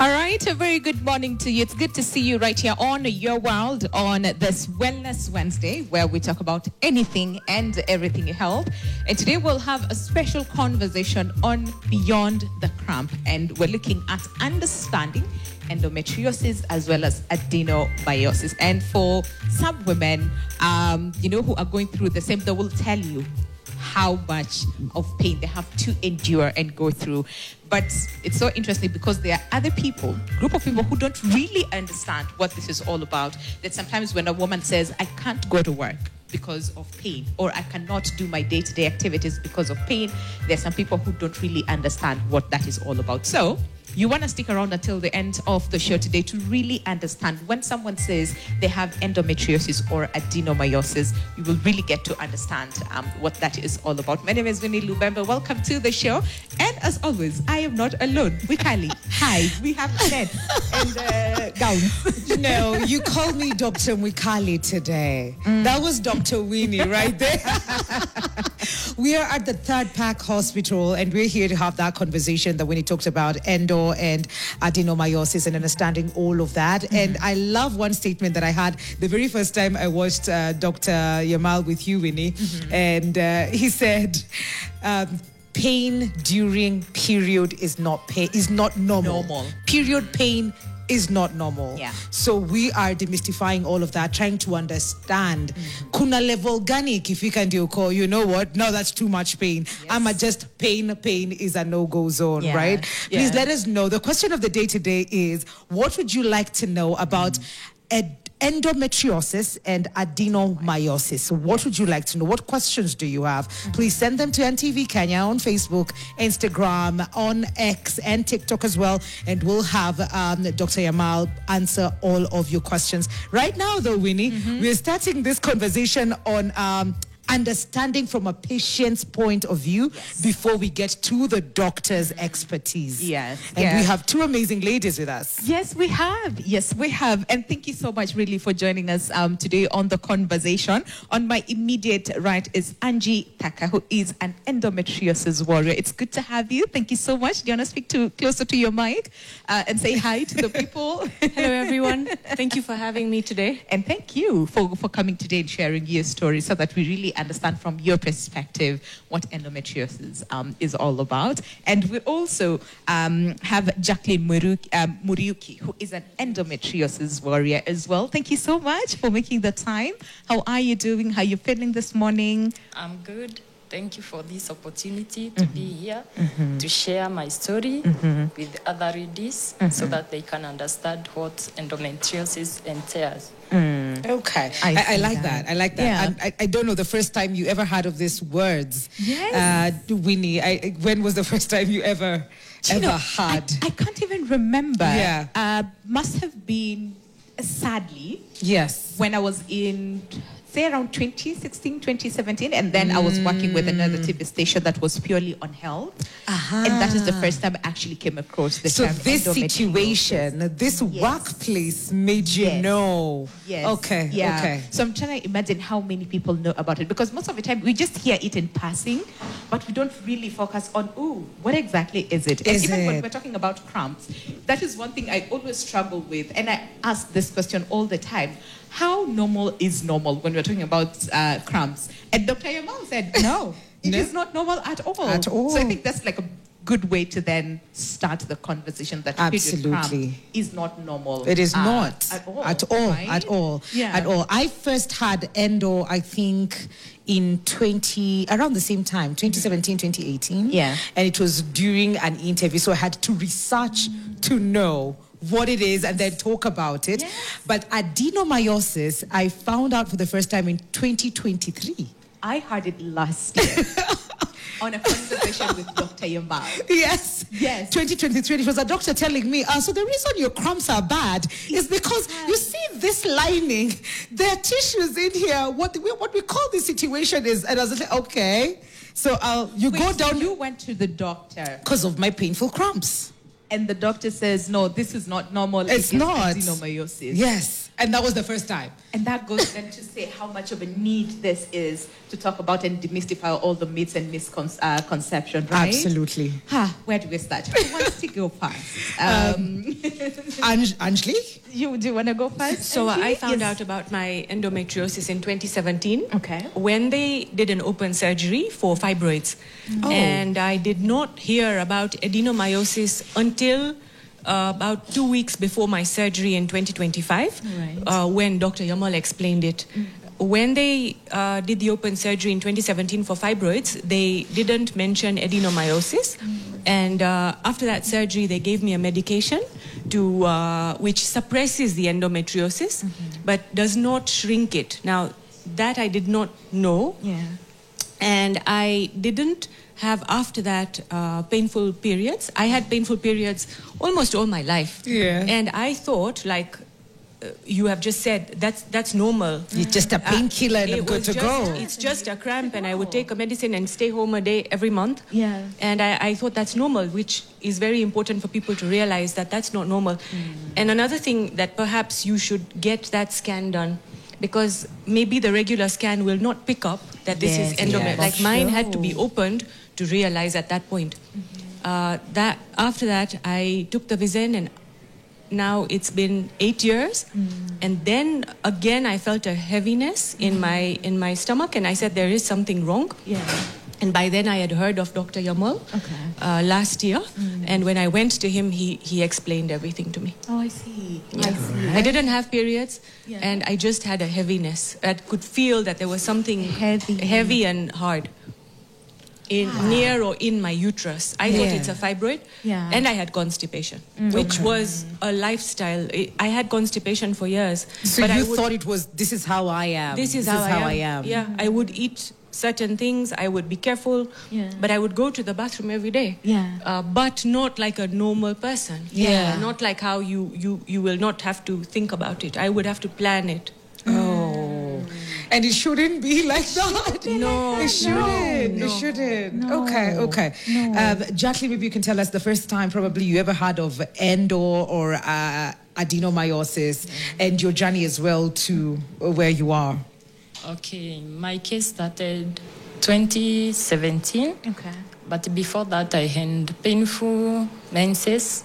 All right, a very good morning to you. It's good to see you right here on Your World on this Wellness Wednesday, where we talk about anything and everything health. And today we'll have a special conversation on Beyond the Cramp, and we're looking at understanding endometriosis as well as adenomyosis. And for some women, who are going through the same, they will tell you how much of pain they have to endure and go through. But it's so interesting because there are other people, group of people who don't really understand what this is all about. That sometimes when a woman says, I can't go to work because of pain, or I cannot do my day-to-day activities because of pain, there are some people who don't really understand what that is all about. So you want to stick around until the end of the show today to really understand when someone says they have endometriosis or adenomyosis, you will really get to understand what that is all about. My name is Winnie Lubembe. Welcome to the show. And as always, I am not alone. With Kylie. Hi. We have Ned and gowns. No, you called me Dr. Mwikali today. That was Dr. Winnie right there. We are at the Third Pack Hospital, and we're here to have that conversation that Winnie talked about, endo and adenomyosis, and understanding all of that. Mm-hmm. And I love one statement that I had the very first time I watched Dr. Yamal with you, Winnie. Mm-hmm. And he said, pain during period is not normal. Period pain is not normal. Yeah. So we are demystifying all of that, trying to understand. Kuna level gani ikifika ndio ko, you know what? No, that's too much pain. Yes. I'm just pain is a no-go zone, right? Yeah. Please let us know. The question of the day today is, what would you like to know about endometriosis and adenomyosis? What would you like to know? What questions do you have? Please send them to NTV Kenya on Facebook, Instagram, on X, and TikTok as well. And we'll have Dr. Yamal answer all of your questions. Right now, though, Winnie, we're starting this conversation on understanding from a patient's point of view before we get to the doctor's expertise. Yes. And we have two amazing ladies with us. Yes, we have. And thank you so much, really, for joining us today on the conversation. On my immediate right is Angie Taka, who is an endometriosis warrior. It's good to have you. Thank you so much. Do you want to speak closer to your mic and say hi to the people? Hello, everyone. Thank you for having me today. And thank you for coming today and sharing your story so that we really understand from your perspective what endometriosis is all about. And we also have Jacqueline Muriuki, who is an endometriosis warrior as well. Thank you so much for making the time. How are you doing? How are you feeling this morning? I'm good. Thank you for this opportunity to be here, to share my story with other readers so that they can understand what endometriosis entails. Okay. I like that. I like that. Yeah. I don't know the first time you ever heard of these words. Yes. Winnie, when was the first time you ever had? I can't even remember. Yeah. Must have been, sadly, Yes. when I was in, say, around 2016, 2017, and then I was working with another TV station that was purely on health. And that is the first time I actually came across the term this endometriosis. situation, this workplace made you know. Yes. Okay. Yeah. Okay. So I'm trying to imagine how many people know about it, because most of the time we just hear it in passing, but we don't really focus on, what exactly is it? And even when we're talking about cramps, that is one thing I always struggle with. And I ask this question all the time. How normal is normal when we're talking about cramps? And Dr. Yamal said, no, it is not normal at all. At all. So I think that's like a good way to then start the conversation that period cramp is not normal. It is not. At all. At all. Right? At all. Yeah. At all. I first had endo, I think, in around the same time, 2017, 2018. Yeah. And it was during an interview. So I had to research to know what it is and then talk about it. Yes. But adenomyosis, I found out for the first time in 2023. I heard it last year on a conversation with Dr. Yamal. Yes. 2023. It was a doctor telling me, so the reason your cramps are bad is because you see this lining, there are tissues in here. What we call this situation is, and I was like, okay. So go down. You went to the doctor because of my painful cramps. And the doctor says, no, this is not normal. It's not. Adenomyosis. Yes. And that was the first time. And that goes then to say how much of a need this is to talk about and demystify all the myths and misconceptions, right? Absolutely. Where do we start? Who wants to go first? Anjali? Do you want to go first? So Anjali? I found out about my endometriosis in 2017. Okay. When they did an open surgery for fibroids. And I did not hear about adenomyosis until about 2 weeks before my surgery in 2025, when Dr. Yamal explained it. When they did the open surgery in 2017 for fibroids, they didn't mention adenomyosis. And after that surgery, they gave me a medication which suppresses the endometriosis, but does not shrink it. Now, that I did not know. Yeah. And I didn't have after that painful periods. I had painful periods almost all my life. Yeah. And I thought, like you have just said, that's normal. It's just a painkiller and I'm good to go. It's just a cramp, and I would take a medicine and stay home a day every month. Yeah. And I thought that's normal, which is very important for people to realize that that's not normal. And another thing that perhaps you should get that scan done, because maybe the regular scan will not pick up that this is endometriosis. Like mine had to be opened to realize at that point. After that, I took the Vizen, and now it's been 8 years. And then again, I felt a heaviness in my stomach, and I said there is something wrong. Yeah. And by then I had heard of Dr. Yamal last year. And when I went to him, he explained everything to me. Oh, I see. Yeah. I see. I didn't have periods, and I just had a heaviness. I could feel that there was something heavy and hard near or in my uterus. I thought it's a fibroid, and I had constipation, which was a lifestyle. I had constipation for years. So but you thought it was, this is how I am. This is how I am. Yeah, I would eat certain things, I would be careful, but I would go to the bathroom every day. But not like a normal person. Not like how you will not have to think about it. I would have to plan it. And it shouldn't be like that. No, it shouldn't. No, it shouldn't. No, okay. No. Jacqueline, maybe you can tell us the first time probably you ever heard of endo or adenomyosis, and your journey as well to where you are. Okay, my case started 2017. Okay. But before that, I had painful menses.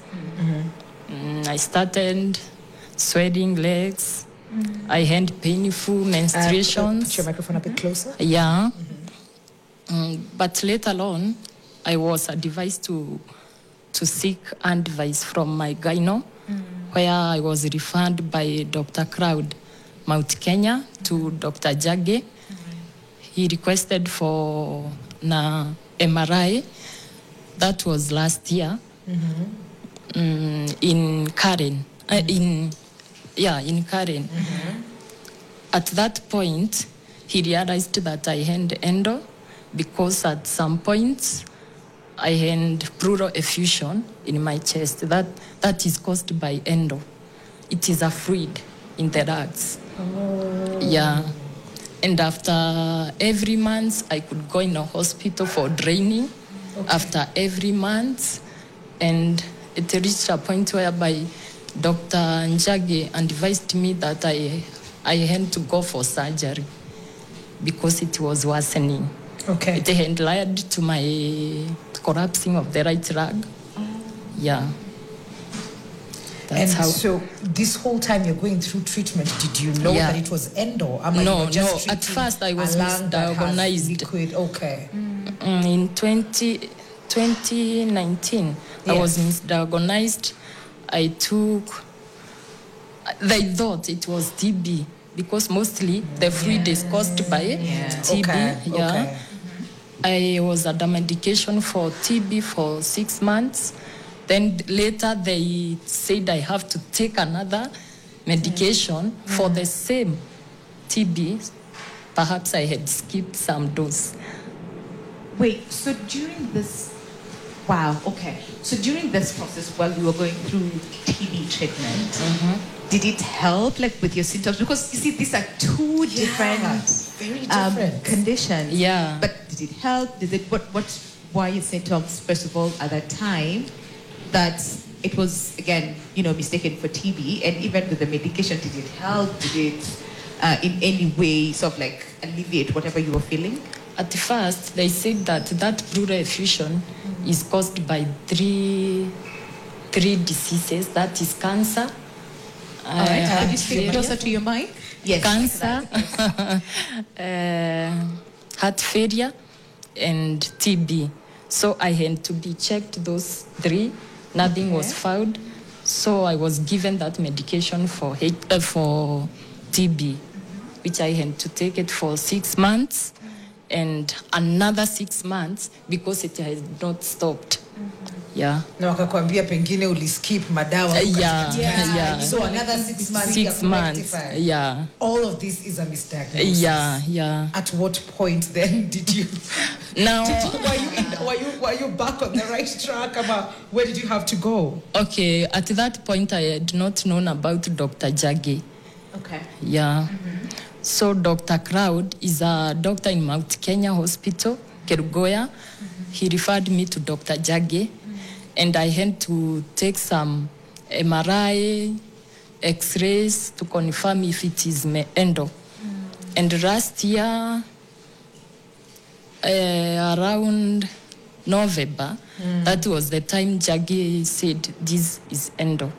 I started sweating legs. I had painful menstruations. Put your microphone a bit closer. Yeah. But later on, I was advised to seek advice from my gyno, where I was referred by Dr. Crowd, Mount Kenya, to Dr. Jage. He requested for an MRI. That was last year in Karen. In Karen. At that point, he realized that I had endo because at some points I had pleural effusion in my chest. That is caused by endo. It is a fluid in the lungs. Yeah. And after every month, I could go in a hospital for draining. After every month, and it reached a point whereby Dr. Njage advised me that I had to go for surgery because it was worsening. Okay. It had led to my collapsing of the right leg. Yeah. That's and how. So this whole time you're going through treatment, did you know that it was endo? No. At first I was misdiagnosed. Liquid. Okay. In 2019, I was misdiagnosed. They thought it was TB because mostly the fluid is caused by TB. Okay. I was under medication for TB for 6 months. Then later they said I have to take another medication for the same TB. Perhaps I had skipped some dose. Wait, so during this, so during this process while you were going through TB treatment, did it help like with your symptoms? Because you see, these are two different, very different conditions. Yeah. But did it help? What were your symptoms, first of all, at that time that it was, again, mistaken for TB, and even with the medication, did it help? Did it in any way sort of like alleviate whatever you were feeling? At first, they said that pleural effusion is caused by three diseases. That is cancer. All right. Could you speak closer to your mic? Yes. Cancer, heart failure, and TB. So I had to be checked those three. Nothing was found. So I was given that medication for TB, which I had to take it for 6 months, and another 6 months because it has not stopped. Yeah. Na wakakwambia pengine uliskip madawa. Yeah. So another 6 months. 6 months. Yeah. All of this is a misdiagnosis. Yeah. At what point then did you? Now, were you back on the right track? About where did you have to go? Okay, at that point I had not known about Dr. Jage. Okay. Yeah. So Dr. Crowd is a doctor in Mount Kenya Hospital, Kerugoya. He referred me to Dr. Jage, and I had to take some MRI, X-rays to confirm if it is endo. And last year, around November, that was the time Jage said this is endo.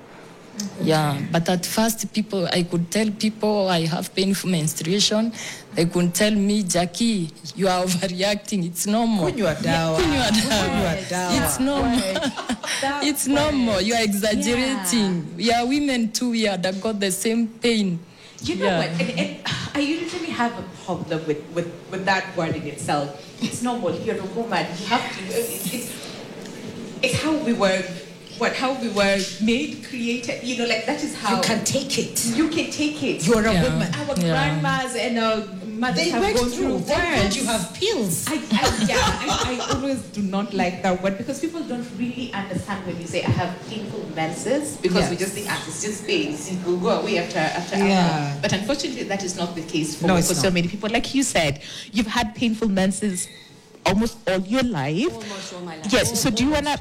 Yeah, but at first I could tell people I have painful menstruation. They could tell me, Jackie, you are overreacting. It's normal. Kunywa dawa. It's normal. It's normal. You are exaggerating. Yeah, women too, we undergo the same pain. You know what? And I usually have a problem with that word in itself. It's normal. You're a woman. You have to. It's how we were. How we were made, created, like that is how. You can take it. You can take it. You're a woman. Our grandmas and our mothers They have went gone through. words. You have pills. I always do not like that word because people don't really understand when you say I have painful menses because we just think it's just pains. It will go away after hour. But unfortunately, that is not the case for so many people. Like you said, you've had painful menses almost all your life. Almost all my life. Yes. So do you want to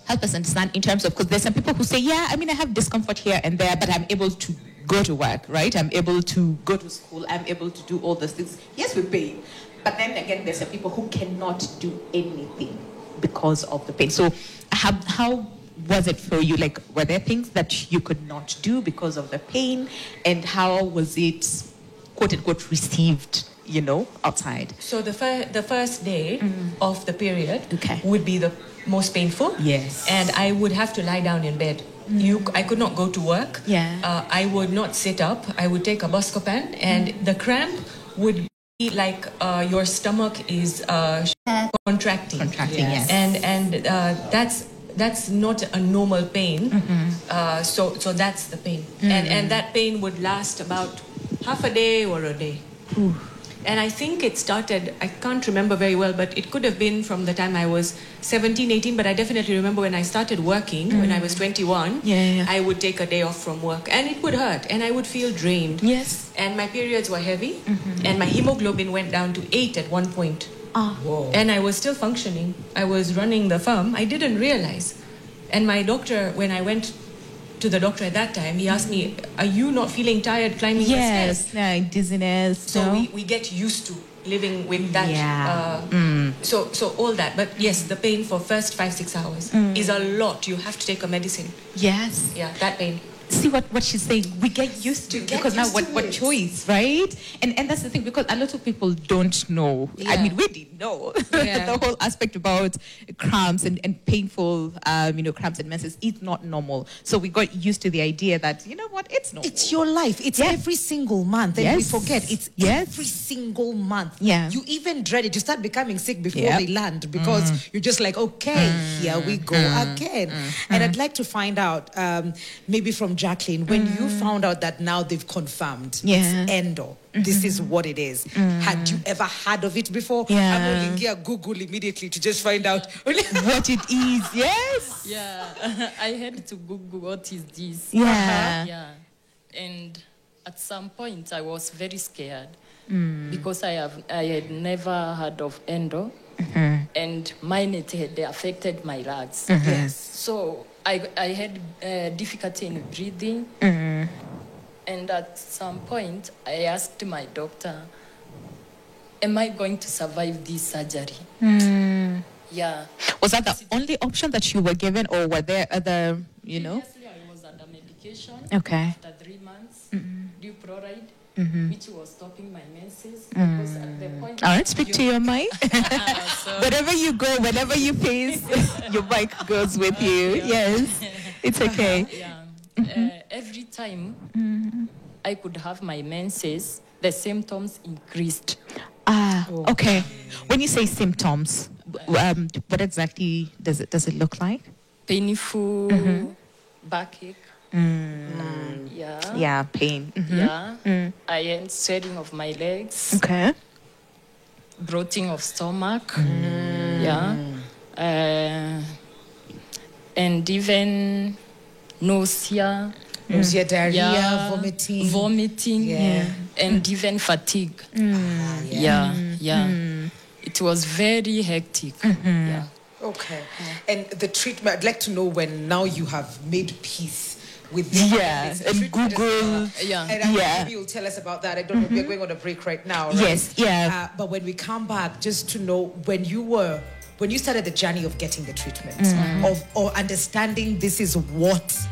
help us understand in terms of, because there's some people who say, I have discomfort here and there, but I'm able to go to work, right? I'm able to go to school. I'm able to do all those things. Yes, with pain. But then again, there's some people who cannot do anything because of the pain. So how was it for you? Like, were there things that you could not do because of the pain? And how was it, quote unquote, received, outside? So the first day of the period Okay. would be the most painful. Yes. And I would have to lie down in bed. I could not go to work. Yeah. I would not sit up. I would take a Buscopan, and the cramp would be like your stomach is contracting. Yes. And that's not a normal pain. So that's the pain. And that pain would last about half a day or a day. And I think it started, I can't remember very well, but it could have been from the time I was 17, 18, but I definitely remember when I started working, when I was 21, I would take a day off from work, and it would hurt, and I would feel drained. Yes. And my periods were heavy, and my hemoglobin went down to 8 at one point. Whoa. And I was still functioning. I was running the firm. I didn't realize. And my doctor, when I went to the doctor at that time, he asked me, are you not feeling tired climbing the stairs? Yes, dizziness. So we get used to living with that. So all that. But yes, the pain for first 5-6 hours is a lot. You have to take a medicine. Yes. Yeah, that pain. See what she's saying. We get used to it because now what choice, right? And that's the thing, because a lot of people don't know. I mean, we didn't know the whole aspect about cramps and painful, cramps and menses is not normal. So we got used to the idea that it's normal. It's your life. It's every single month. And we forget it's every single month. Yeah. You even dread it. You start becoming sick before they land because you're just like, okay, here we go again. And I'd like to find out, maybe from Jacqueline, when you found out that now they've confirmed it's endo, this is what it is. Had you ever heard of it before? I'm only here Google immediately to just find out what it is. Yes. Yeah, I had to Google what is this. Yeah. And at some point I was very scared because I had never heard of endo. and mine it had affected my lungs. Yes. So I had difficulty in breathing. And at some point, I asked my doctor, am I going to survive this surgery? Yeah. Was that the only option that you were given, or were there other, Previously, I was under medication. Okay. After 3 months, Duproride, which was stopping my menses. Because at the point All right, speak to your mic. Wherever you go, whenever you face, your mic goes with you. Yes, it's okay. Every time I could have my menses, the symptoms increased. Okay. When you say symptoms, what exactly does it look like? Painful backache. Yeah, pain. Yeah. I had swelling of my legs. Okay. Bloating of stomach. Yeah. And even nausea. Nausea, diarrhea, Yeah. vomiting. Vomiting. Yeah. And even fatigue. Yeah. It was very hectic. Yeah. Okay. And the treatment, I'd like to know when now you have made peace with the Yeah, and treatment is Google. over. Yeah. And maybe you'll tell us about that. I don't know. We're going on a break right now, right? Yes, yeah. But when we come back, just to know when you started the journey of getting the treatment, or understanding this is what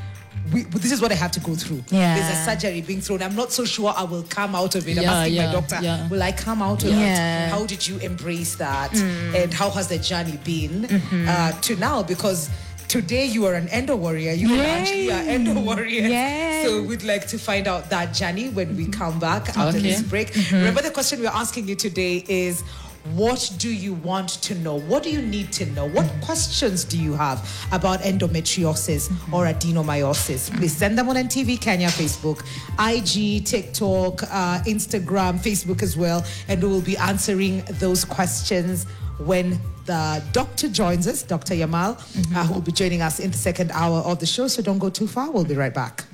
I have to go through. Yeah. There's a surgery being thrown. I'm not so sure I will come out of it. I'm Yeah, asking my yeah, doctor, yeah. will I come out of Yeah. it? How did you embrace that? And how has the journey been to now? Because today you are an endo warrior. You and Anjali are endo warriors. Yes. So we'd like to find out that journey when we come back after Okay. this break. Remember, the question we're asking you today is, what do you want to know? What do you need to know? What questions do you have about endometriosis or adenomyosis? Please send them on NTV Kenya Facebook, IG, TikTok, Instagram, Facebook as well. And we will be answering those questions when the doctor joins us, Dr. Yamal, who will be joining us in the second hour of the show. So don't go too far. We'll be right back.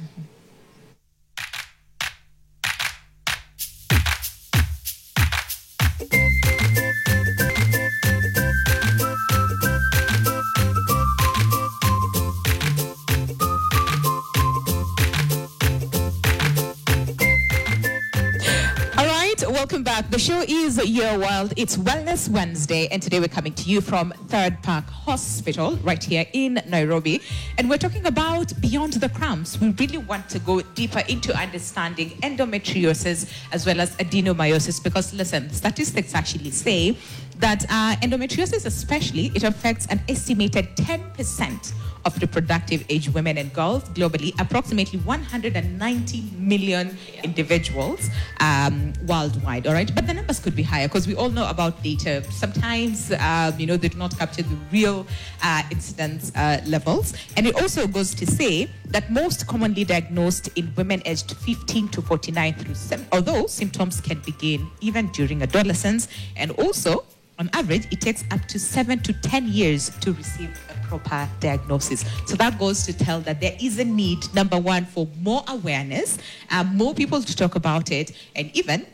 Welcome back. The show is Your World. It's Wellness Wednesday, and today we're coming to you from Third Park Hospital right here in Nairobi. And we're talking about beyond the cramps. We really want to go deeper into understanding endometriosis as well as adenomyosis, because listen, statistics actually say that endometriosis especially, it affects an estimated 10% of reproductive age women and girls globally, approximately 190 million individuals worldwide, all right? But the numbers could be higher because we all know about data. Sometimes, they do not capture the real incidence levels. And it also goes to say that most commonly diagnosed in women aged 15 to 49 although symptoms can begin even during adolescence. And also, on average, it takes up to 7 to 10 years to receive a proper diagnosis. So that goes to tell that there is a need, number one, for more awareness, more people to talk about it, and even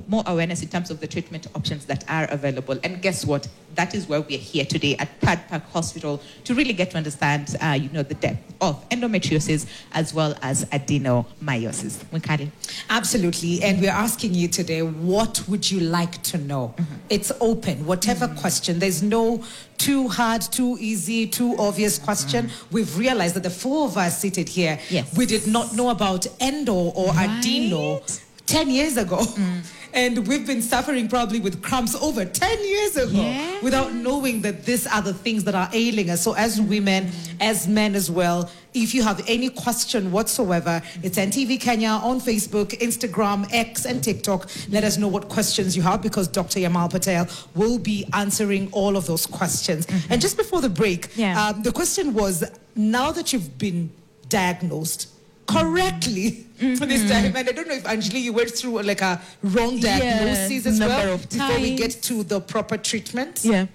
more awareness in terms of the treatment options that are available. And guess what? That is where we're here today at Third Park Hospital to really get to understand, the depth of endometriosis as well as adenomyosis. Mukali. Absolutely. And we're asking you today, what would you like to know? It's open, whatever question. There's no too hard, too easy, too obvious question. We've realized that the four of us seated here, we did not know about endo or adeno 10 years ago. And we've been suffering probably with cramps over 10 years ago without knowing that these are the things that are ailing us. So as women, as men as well, if you have any question whatsoever, it's NTV Kenya on Facebook, Instagram, X, and TikTok. Let us know what questions you have, because Dr. Yamal Patel will be answering all of those questions. And just before the break, the question was, now that you've been diagnosed correctly this time, and I don't know if Anjali, you went through like a wrong diagnosis as well before we get to the proper treatment. The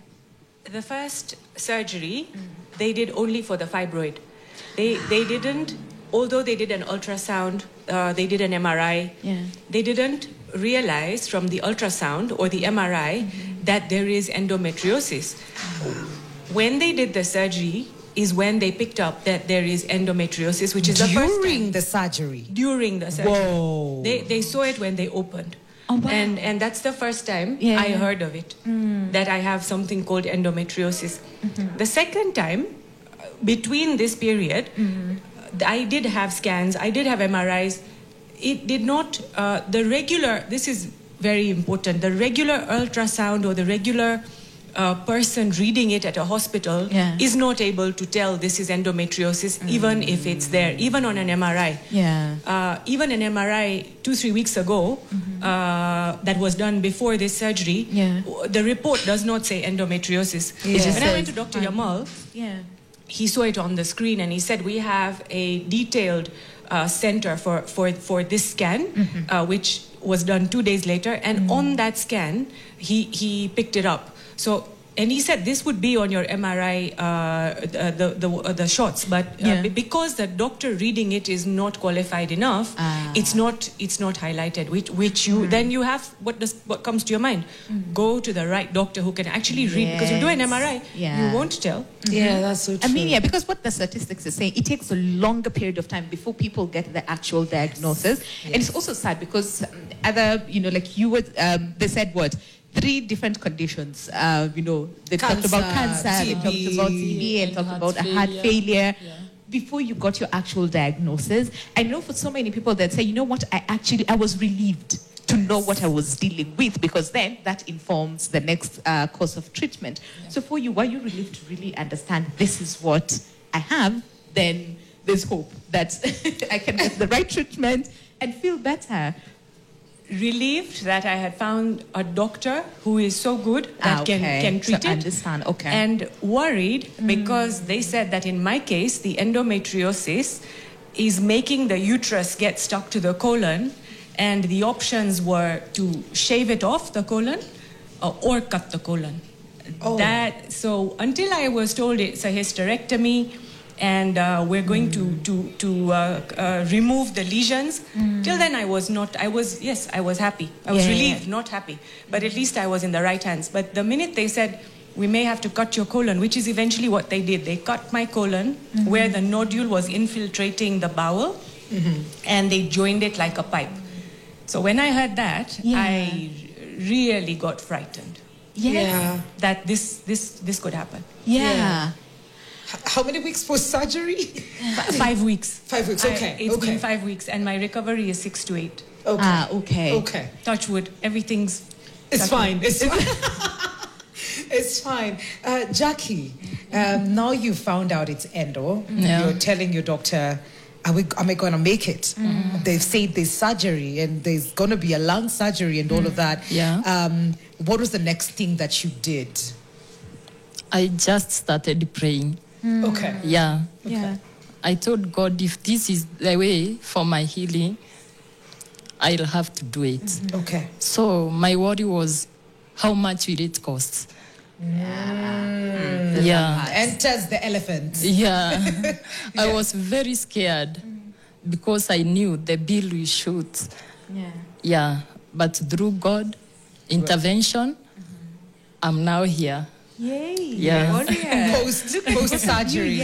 first surgery they did only for the fibroid. They didn't, although they did an ultrasound, they did an MRI. They didn't realize from the ultrasound or the MRI that there is endometriosis. When they did the surgery is when they picked up that there is endometriosis, which is the first time. During the surgery? During the surgery. Whoa. They saw it when they opened. Oh, wow. And that's the first time Yeah. I heard of it, that I have something called endometriosis. The second time, between this period, I did have scans, I did have MRIs. It did not, this is very important, the regular ultrasound or the regular person reading it at a hospital is not able to tell this is endometriosis, even if it's there, even on an MRI. Even an MRI 2-3 weeks ago that was done before this surgery, the report does not say endometriosis. When I went to Dr. Yamal, he saw it on the screen and he said, we have a detailed center for this scan, which was done 2 days later. And on that scan, he picked it up. So, and he said this would be on your MRI, the shots, but because the doctor reading it is not qualified enough, it's not highlighted. Which you then you have what comes to your mind? Go to the right doctor who can actually read, because you do an MRI, you won't tell. Yeah, that's so true. I mean, because what the statistics are saying, it takes a longer period of time before people get the actual diagnosis. And it's also sad because other, like you would, they said what? 3 different conditions. They talked about cancer, TB, they talked about TB, and talked about heart failure. Before you got your actual diagnosis. I know for so many people that say, you know what, I was relieved to know what I was dealing with, because then that informs the next course of treatment. So for you, were you relieved to really understand this is what I have? Then there's hope that I can get the right treatment and feel better. Relieved that I had found a doctor who is so good that can treat it. Understand. Okay. And worried because they said that in my case, the endometriosis is making the uterus get stuck to the colon, and the options were to shave it off the colon or cut the colon. So until I was told it's a hysterectomy and we're going to remove the lesions. Till then I was happy. I was relieved, not happy. But at least I was in the right hands. But the minute they said, we may have to cut your colon, which is eventually what they did. They cut my colon where the nodule was infiltrating the bowel, and they joined it like a pipe. So when I heard that, I really got frightened. That this could happen. How many weeks post-surgery? 5 weeks. 5 weeks, okay. It's been 5 weeks, and my recovery is 6 to 8. Okay. Touch wood, everything's... It's fine. It's fine. Jackie, now you found out it's endo. You're telling your doctor, am I going to make it? They've said there's surgery and there's going to be a lung surgery and all of that. What was the next thing that you did? I just started praying. I told God, if this is the way for my healing, I'll have to do it. So my worry was, how much will it cost? Enters the elephant. I was very scared because I knew the bill will shoot. But through God intervention, I'm now here. Post surgery.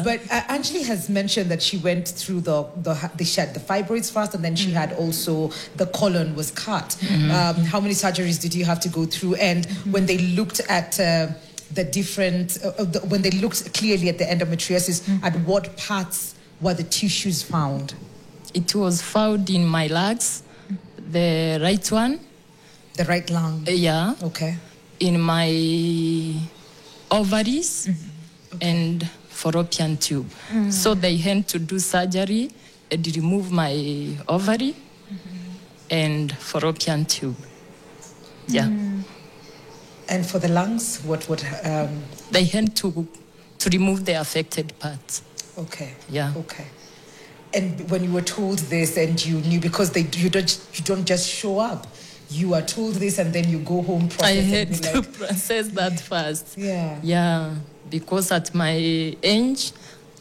But Anjali has mentioned that she went through she had the fibroids first, and then she had also the colon was cut. How many surgeries did you have to go through? And when they looked at the different, when they looked clearly at the endometriosis, at what parts were the tissues found? It was found in my lungs, the right one. The right lung. In my ovaries and fallopian tube. So they had to do surgery and remove my ovary and fallopian tube. And for the lungs, what they had to remove the affected parts. And when you were told this, and you knew, because you don't just show up. You are told this and then you go home, process. I had to process that first. Because at my age,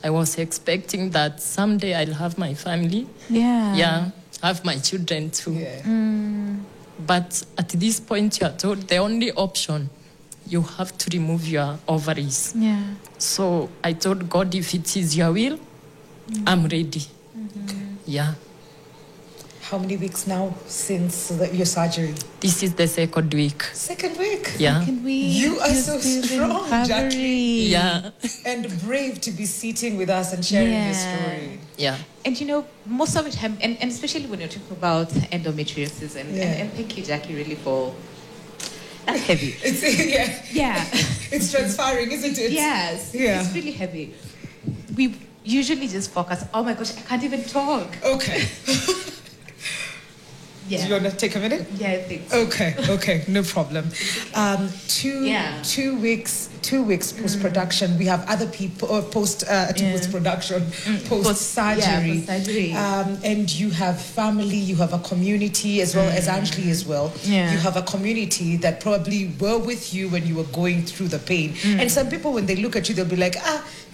I was expecting that someday I'll have my family. Have my children too. But at this point, you are told the only option, you have to remove your ovaries. Yeah. So I told God, if it is your will, I'm ready. Yeah. How many weeks now since your surgery? This is the second week. Second week. Yeah. Can we? You are so strong, Jackie. Yeah. And brave to be sitting with us and sharing your Yeah. story. Yeah. And you know, most of it, and especially when you're talking about endometriosis, and thank you, Jackie, really for. That's heavy. It's Yeah. It's transferring, isn't it? Yes. Yeah. It's really heavy. We usually just focus. Oh my gosh, I can't even talk. Okay. Yeah. Do you want to take a minute? Yeah, I think so. Okay, no problem. Two weeks post-production. We have other people post-production, post-surgery. Post-surgery. And you have family, you have a community as well as Anjali as well. Yeah. You have a community that probably were with you when you were going through the pain. And some people, when they look at you, they'll be like,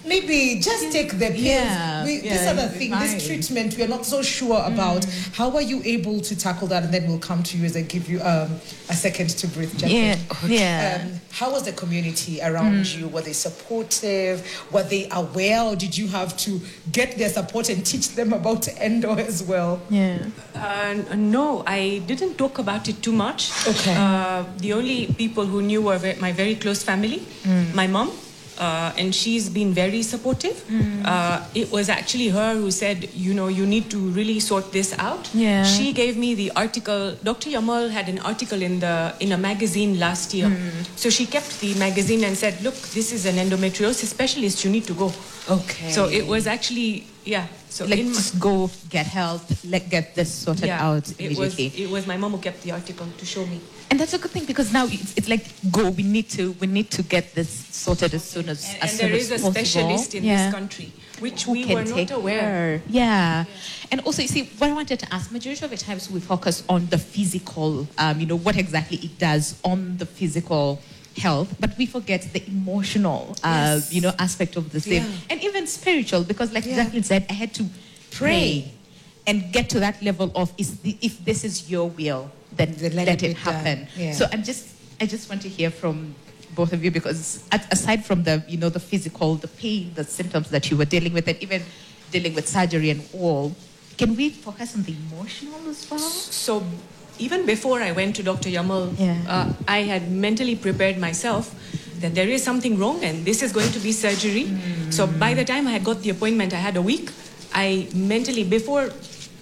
maybe just take the pills. Yeah. This other thing, fine. this treatment, we're not so sure about. How are you able to tackle that? And then we'll come to you as I give you a second to breathe. Jackie. Yeah. How was the community around you? Were they supportive? Were they aware? Or did you have to get their support and teach them about endo as well? Yeah. No, I didn't talk about it too much. Okay. The only people who knew were my very close family, my mom. And she's been very supportive. It was actually her who said, you need to really sort this out. Yeah. She gave me the article. Dr. Yamal had an article in a magazine last year. So she kept the magazine and said, look, this is an endometriosis specialist. You need to go. Okay. So it was actually, So just go get help. Get this sorted out immediately. It was my mom who kept the article to show me. And that's a good thing because now it's like go. We need to get this sorted as soon as And there is a specialist in this country, which we were not aware. Yeah. And also, you see, what I wanted to ask, majority of the times we focus on the physical, what exactly it does on the physical health, but we forget the emotional, aspect of the same, and even spiritual, because like Jacqueline said, I had to pray and get to that level of if this is your will, then let it happen. Yeah. So I just want to hear from both of you, because aside from the the physical, the pain, the symptoms that you were dealing with, and even dealing with surgery and all, can we focus on the emotional as well? So even before I went to Dr. Yamal, I had mentally prepared myself that there is something wrong and this is going to be surgery. So by the time I had got the appointment, I had a week. I mentally, before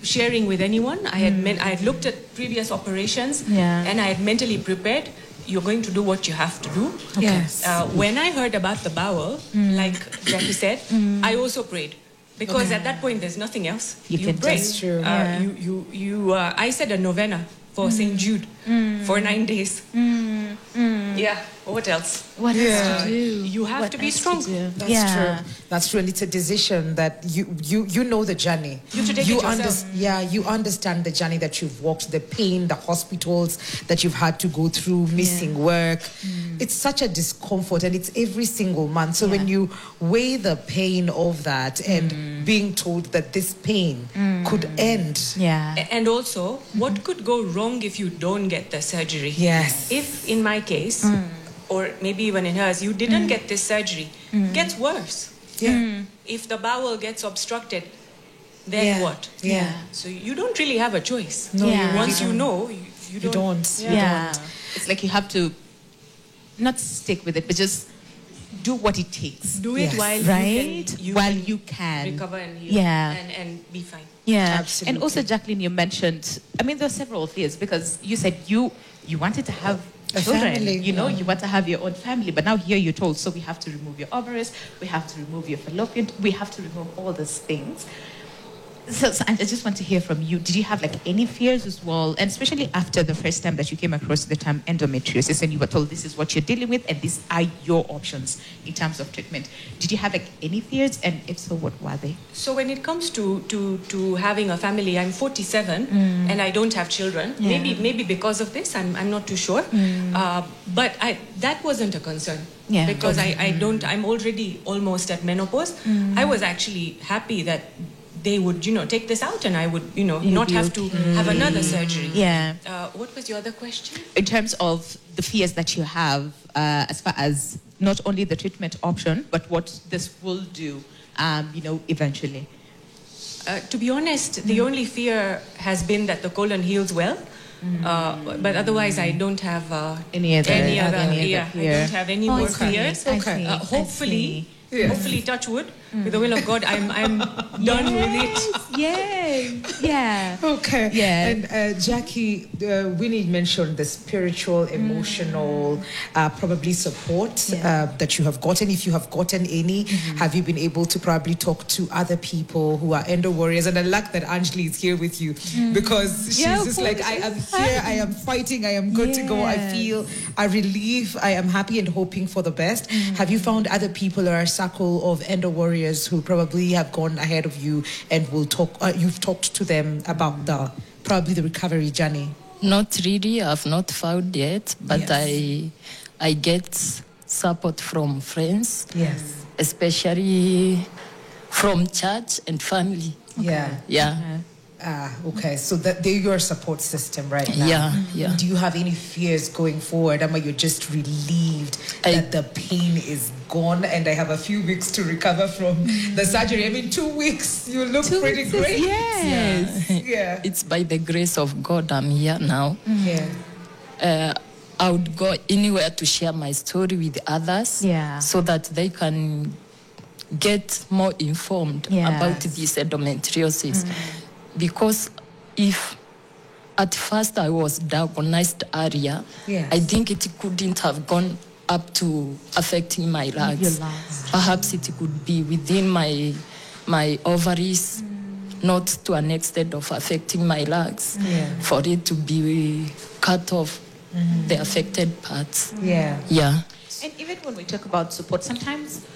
sharing with anyone, I had looked at previous operations and I had mentally prepared, you're going to do what you have to do. Okay. Yes. When I heard about the bowel, like Jackie said, I also prayed. Because at that point, there's nothing else. You pray. That's true. I said a novena for St. Jude for 9 days. Yeah. What else? What else to do? You have to be strong. That's true. That's true. And it's a decision that you know the journey. You have to take it yourself. You understand the journey that you've walked, the pain, the hospitals that you've had to go through, missing work. It's such a discomfort, and it's every single month. So when you weigh the pain of that and being told that this pain could end. Yeah. And also, what could go wrong if you don't get the surgery? Yes. If in my case, or maybe even in hers, you didn't get this surgery, it gets worse. Yeah. If the bowel gets obstructed, then what? Yeah. So you don't really have a choice. No, Once you know, you don't. Yeah. It's like you have to not stick with it, but just do what it takes. Do it while you can recover and heal and be fine. Yeah, Absolutely. And also, Jacqueline, you mentioned, there are several fears, because you said you wanted to have children, family, you want to have your own family, but now here you're told, so we have to remove your ovaries, we have to remove your fallopian, we have to remove all these things. So I just want to hear from you. Did you have any fears as well? And especially after the first time that you came across the term endometriosis and you were told this is what you're dealing with and these are your options in terms of treatment. Did you have any fears? And if so, what were they? So when it comes to having a family, I'm 47 and I don't have children. Yeah. Maybe because of this, I'm not too sure. But that wasn't a concern. Yeah. Because I'm already almost at menopause. I was actually happy that they would, take this out and I would, not have to have another surgery. Yeah. What was your other question? In terms of the fears that you have, as far as not only the treatment option, but what this will do, eventually. To be honest, the only fear has been that the colon heals well. But otherwise, I don't have Any other I fear. don't have any more fears. Okay. Hopefully, touch wood, with the will of God, I'm done with it. Yes. Yeah. Okay. Yeah. And Jackie, Winnie mentioned the spiritual, emotional, probably support that you have gotten. If you have gotten any, have you been able to probably talk to other people who are endo warriors? And I like that Anjali is here with you because she's just like, I am here, I am fighting, I am good to go. I feel a relief, I am happy and hoping for the best. Have you found other people or a circle of endo warriors who probably have gone ahead of you and will talk? You've talked to them about probably the recovery journey. Not really. I've not found yet, but I get support from friends. Yes. Especially from church and family. Yeah. Yeah. Okay. So they're your support system right now. Yeah. Do you have any fears going forward? Am you're just relieved that the pain is gone and I have a few weeks to recover from the surgery? I mean, 2 weeks, you look pretty great. Yes. Yeah. It's by the grace of God I'm here now. Yeah. I would go anywhere to share my story with others so that they can get more informed about this endometriosis. Because if at first I was diagnosed earlier, I think it couldn't have gone up to affecting my lungs. Perhaps it could be within my ovaries, not to an extent of affecting my lungs, for it to be cut off the affected parts. Yeah. And even when we talk about support, sometimes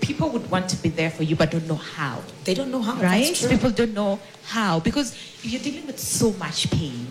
people would want to be there for you but don't know how. They don't know how. Right? That's true. People don't know how. Because if you're dealing with so much pain,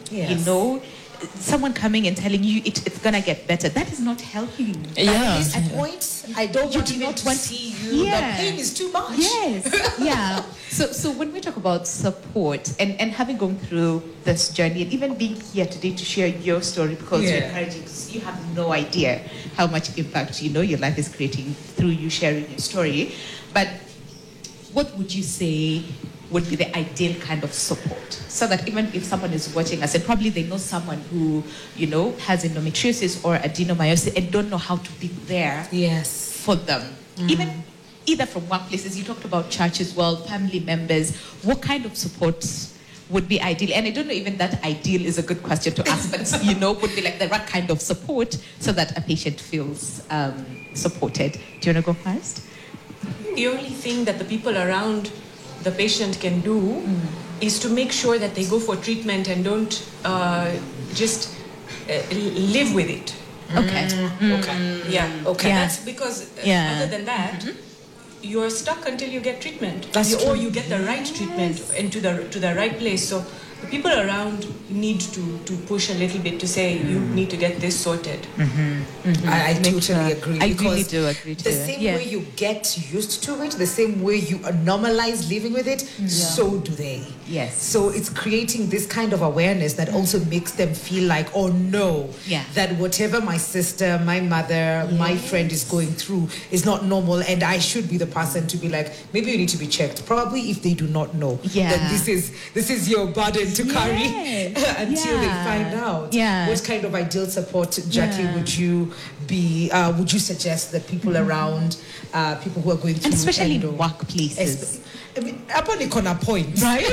someone coming and telling you it's going to get better, that is not helping. At points, I don't want to see you. The pain is too much. Yes. So when we talk about support and having gone through this journey and even being here today to share your story, because you're encouraging, you have no idea how much impact your life is creating through you sharing your story. But what would you say would be the ideal kind of support, so that even if someone is watching us and probably they know someone who has endometriosis or adenomyosis and don't know how to be there for them, even either from workplaces, you talked about church as well, family members, what kind of support would be ideal? And I don't know even that ideal is a good question to ask, but would be like the right kind of support so that a patient feels supported. Do you want to go first? The only thing that the people around the patient can do is to make sure that they go for treatment and don't just live with it. Okay. That's because other than that, you're stuck until you get treatment, or you get the right treatment and to the right place. So the people around need to push a little bit to say you need to get this sorted. I totally agree. I really do agree too. The same way you get used to it, the same way you normalize living with it, so do they. Yes. So it's creating this kind of awareness that also makes them feel like, oh no, that whatever my sister, my mother, my friend is going through is not normal, and I should be the person to be like, maybe you need to be checked. Probably if they do not know that this is your burden to carry until they find out. What kind of ideal support, Jackie, would you suggest that people around, people who are going through, and especially in workplaces? Upon a corner point, right?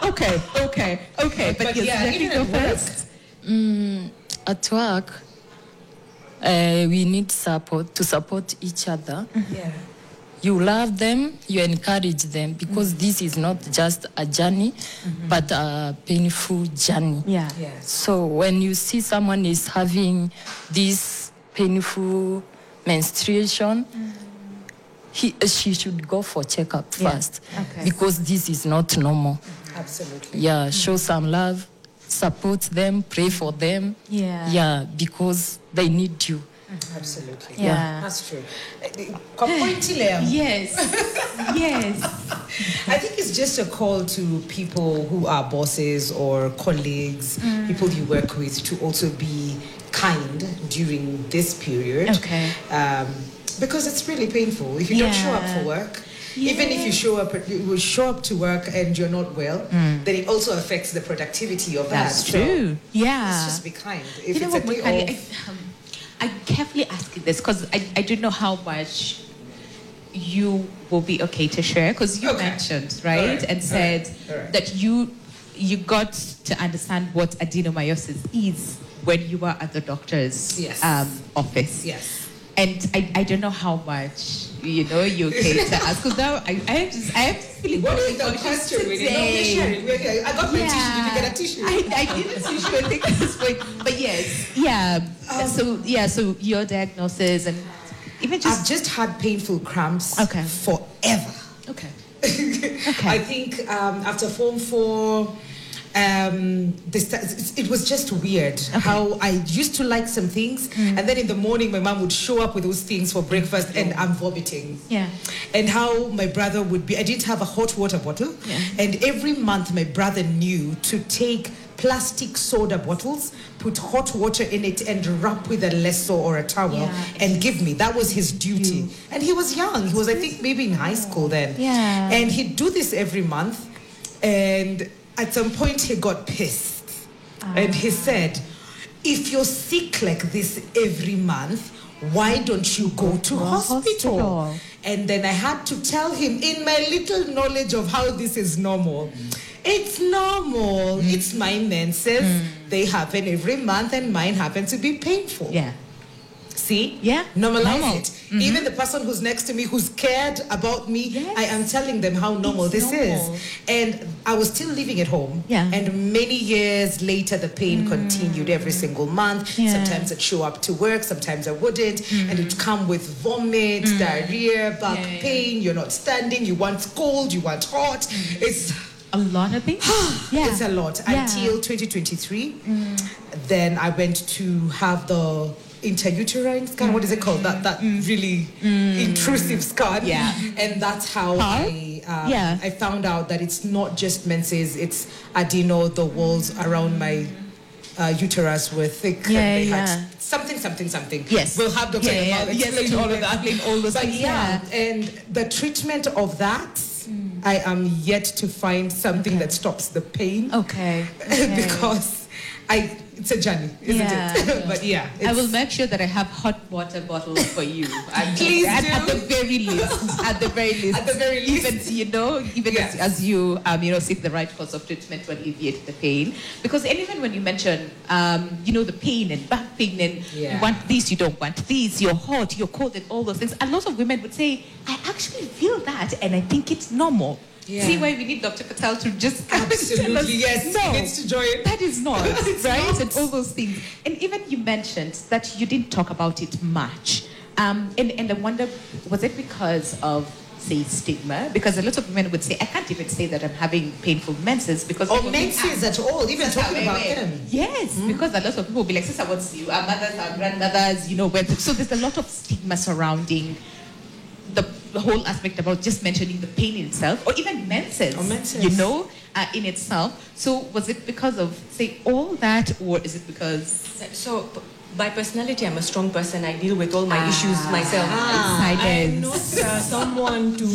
Okay. But even go at first. At work, we need support to support each other. You love them, you encourage them, because this is not just a journey, but a painful journey. So when you see someone is having this painful menstruation, she should go for checkup first, because this is not normal. Absolutely. Show some love, support them, pray for them. Because they need you. Absolutely. Yeah. That's true. Yes. I think it's just a call to people who are bosses or colleagues, people you work with, to also be kind during this period. Okay. Because it's really painful. If you don't show up for work, even if you show up to work and you're not well, then it also affects the productivity of That's that. true. Let's just be kind. If You know it's what, a day Mukali, off, I'm carefully asking this because I don't know how much you will be okay to share, because you mentioned, right, and said that you got to understand what adenomyosis is when you were at the doctor's office. Yes. And I don't know how much, you're okay to ask. Because now I have this feeling. What is the question? I got my tissue. Did you get a tissue? I did a tissue, I think, at this point. But so your diagnosis and even just... I've just had painful cramps forever. Okay. I think after Form 4... it was just weird how I used to like some things, and then in the morning my mom would show up with those things for breakfast and I'm vomiting. And how my brother would be, I didn't have a hot water bottle, and every month my brother knew to take plastic soda bottles, put hot water in it and wrap with a lasso or a towel and give me. That was his duty. And he was young. He was, I think, maybe in high school then. And he'd do this every month, and at some point, he got pissed. And he said, if you're sick like this every month, why don't you go to hospital? And then I had to tell him, in my little knowledge of how this is normal, it's normal. It's my menses. They happen every month, and mine happen to be painful. See? Normalize it. Even the person who's next to me, who's cared about me, I am telling them how normal this is. And I was still living at home. And many years later, the pain continued every single month. Sometimes I'd show up to work, sometimes I wouldn't. And it'd come with vomit, diarrhea, back pain. You're not standing. You want cold, you want hot. It's a lot of things. It's a lot. Until 2023. Then I went to have the interuterine scan. What is it called? That really intrusive scan. And that's how I found out that it's not just menses, it's adeno, the walls around my uterus were thick. And they had something. Yes. We'll have Dr. Yamal explain all of that. Explain all those things. And the treatment of that, I am yet to find something that stops the pain. Because it's a journey, isn't it? But I will make sure that I have hot water bottles for you. Please do. At the very least. At the very least. Even as you seek the right course of treatment to alleviate the pain. Because even when you mention the pain and back pain and you want this, you don't want this, you're hot, you're cold, and all those things, a lot of women would say, I actually feel that and I think it's normal. See why we need Dr. Patel to just absolutely yes. No, he needs to join. That is not right, and all those things. And even you mentioned that you didn't talk about it much, and I wonder, was it because of, say, stigma? Because a lot of women would say, I can't even say that I'm having painful menses because menses at all, even talking about them. Yes, because a lot of people will be like, sister, what's you? Our mothers, our grandmothers, so there's a lot of stigma surrounding the whole aspect about just mentioning the pain in itself, or even menses, in itself. So was it because of, say, all that, or is it because... So by personality, I'm a strong person. I deal with all my issues myself. I'm not someone to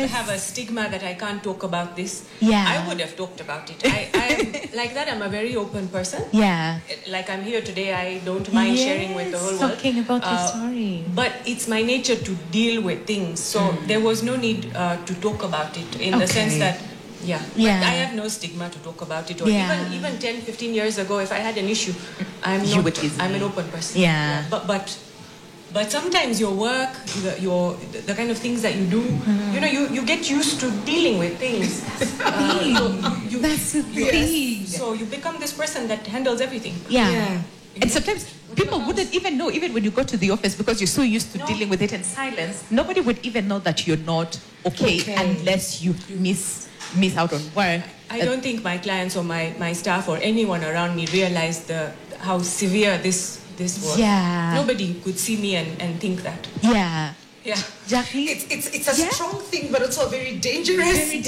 have a stigma that I can't talk about this. I would have talked about it. I'm like that. I'm a very open person. Like I'm here today, I don't mind sharing with the whole world. Talking about your story. But it's my nature to deal with things. So there was no need to talk about it in the sense that But I have no stigma to talk about it. Or even 10, 15 years ago, if I had an issue, I'm an open person. But sometimes your work, the kind of things that you do, you get used to dealing with things. That's the thing. So you become this person that handles everything. And sometimes people wouldn't even know, even when you go to the office, because you're so used to dealing with it in silence, nobody would even know that you're not okay. Unless you miss out on work. I don't think my clients or my staff or anyone around me realized how severe this was. Nobody could see me and think that. Yeah. Jackie? It's a strong thing, but also a very dangerous thing.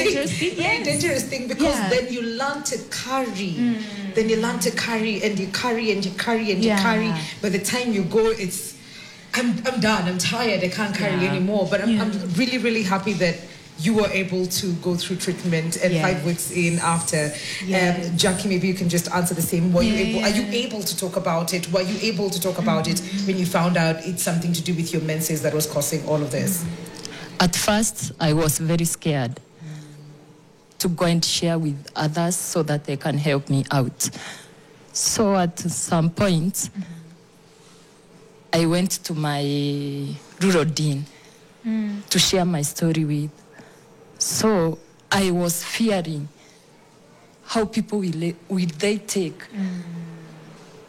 Very dangerous thing, because then you learn to carry. Then you learn to carry, and you carry and you carry and you carry. By the time you go, I'm done. I'm tired. I can't carry anymore. But I'm really, really happy that you were able to go through treatment, and 5 weeks in after. Jackie, maybe you can just answer the same. Are you able to talk about it? Were you able to talk about it when you found out it's something to do with your menses that was causing all of this? At first, I was very scared to go and share with others so that they can help me out. So at some point, I went to my rural dean to share my story with. So I was fearing how people will they take.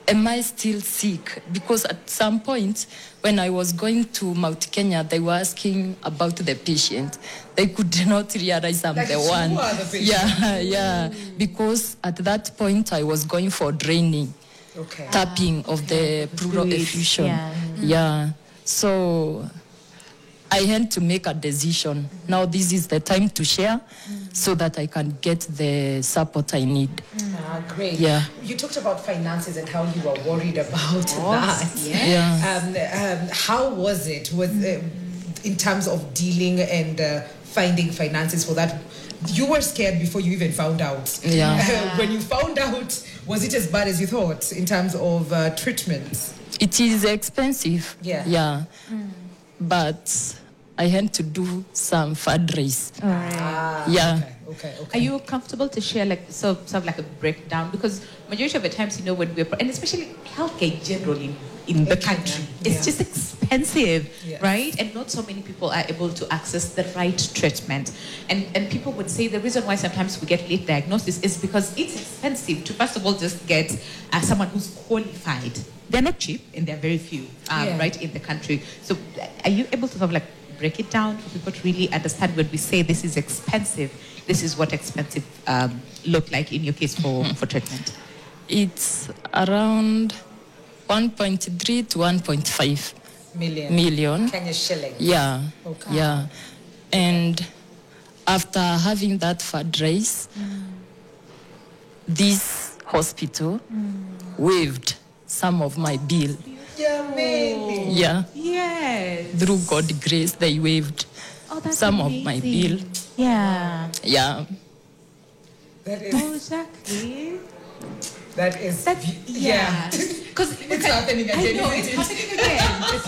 Am I still sick? Because at some point, when I was going to Mount Kenya, they were asking about the patient. They could not realize I'm the one. You are the patient. Because at that point, I was going for draining, tapping of the pleural effusion. So I had to make a decision. Now this is the time to share so that I can get the support I need. Great. Yeah. You talked about finances and how you were worried about that. How was it? In terms of dealing and finding finances for that? You were scared before you even found out. When you found out, was it as bad as you thought in terms of treatments? It is expensive. But I had to do some fundraise. Okay. Are you comfortable to share sort of like a breakdown? Because majority of the times, when and especially healthcare generally in the country, it's just expensive, right? And not so many people are able to access the right treatment. And people would say the reason why sometimes we get late diagnosis is because it's expensive to, first of all, just get someone who's qualified. They're not cheap, and they're very few, right, in the country. So are you able to sort of break it down for people to really understand when we say this is expensive, this is what expensive look like in your case for treatment? It's around 1.3 to 1.5 million. Kenya shillings. And after having that fundraise, this hospital waived some of my bill. Yes. Through God's grace, they waived some of my bill. That is. Because it's happening again. I know, it's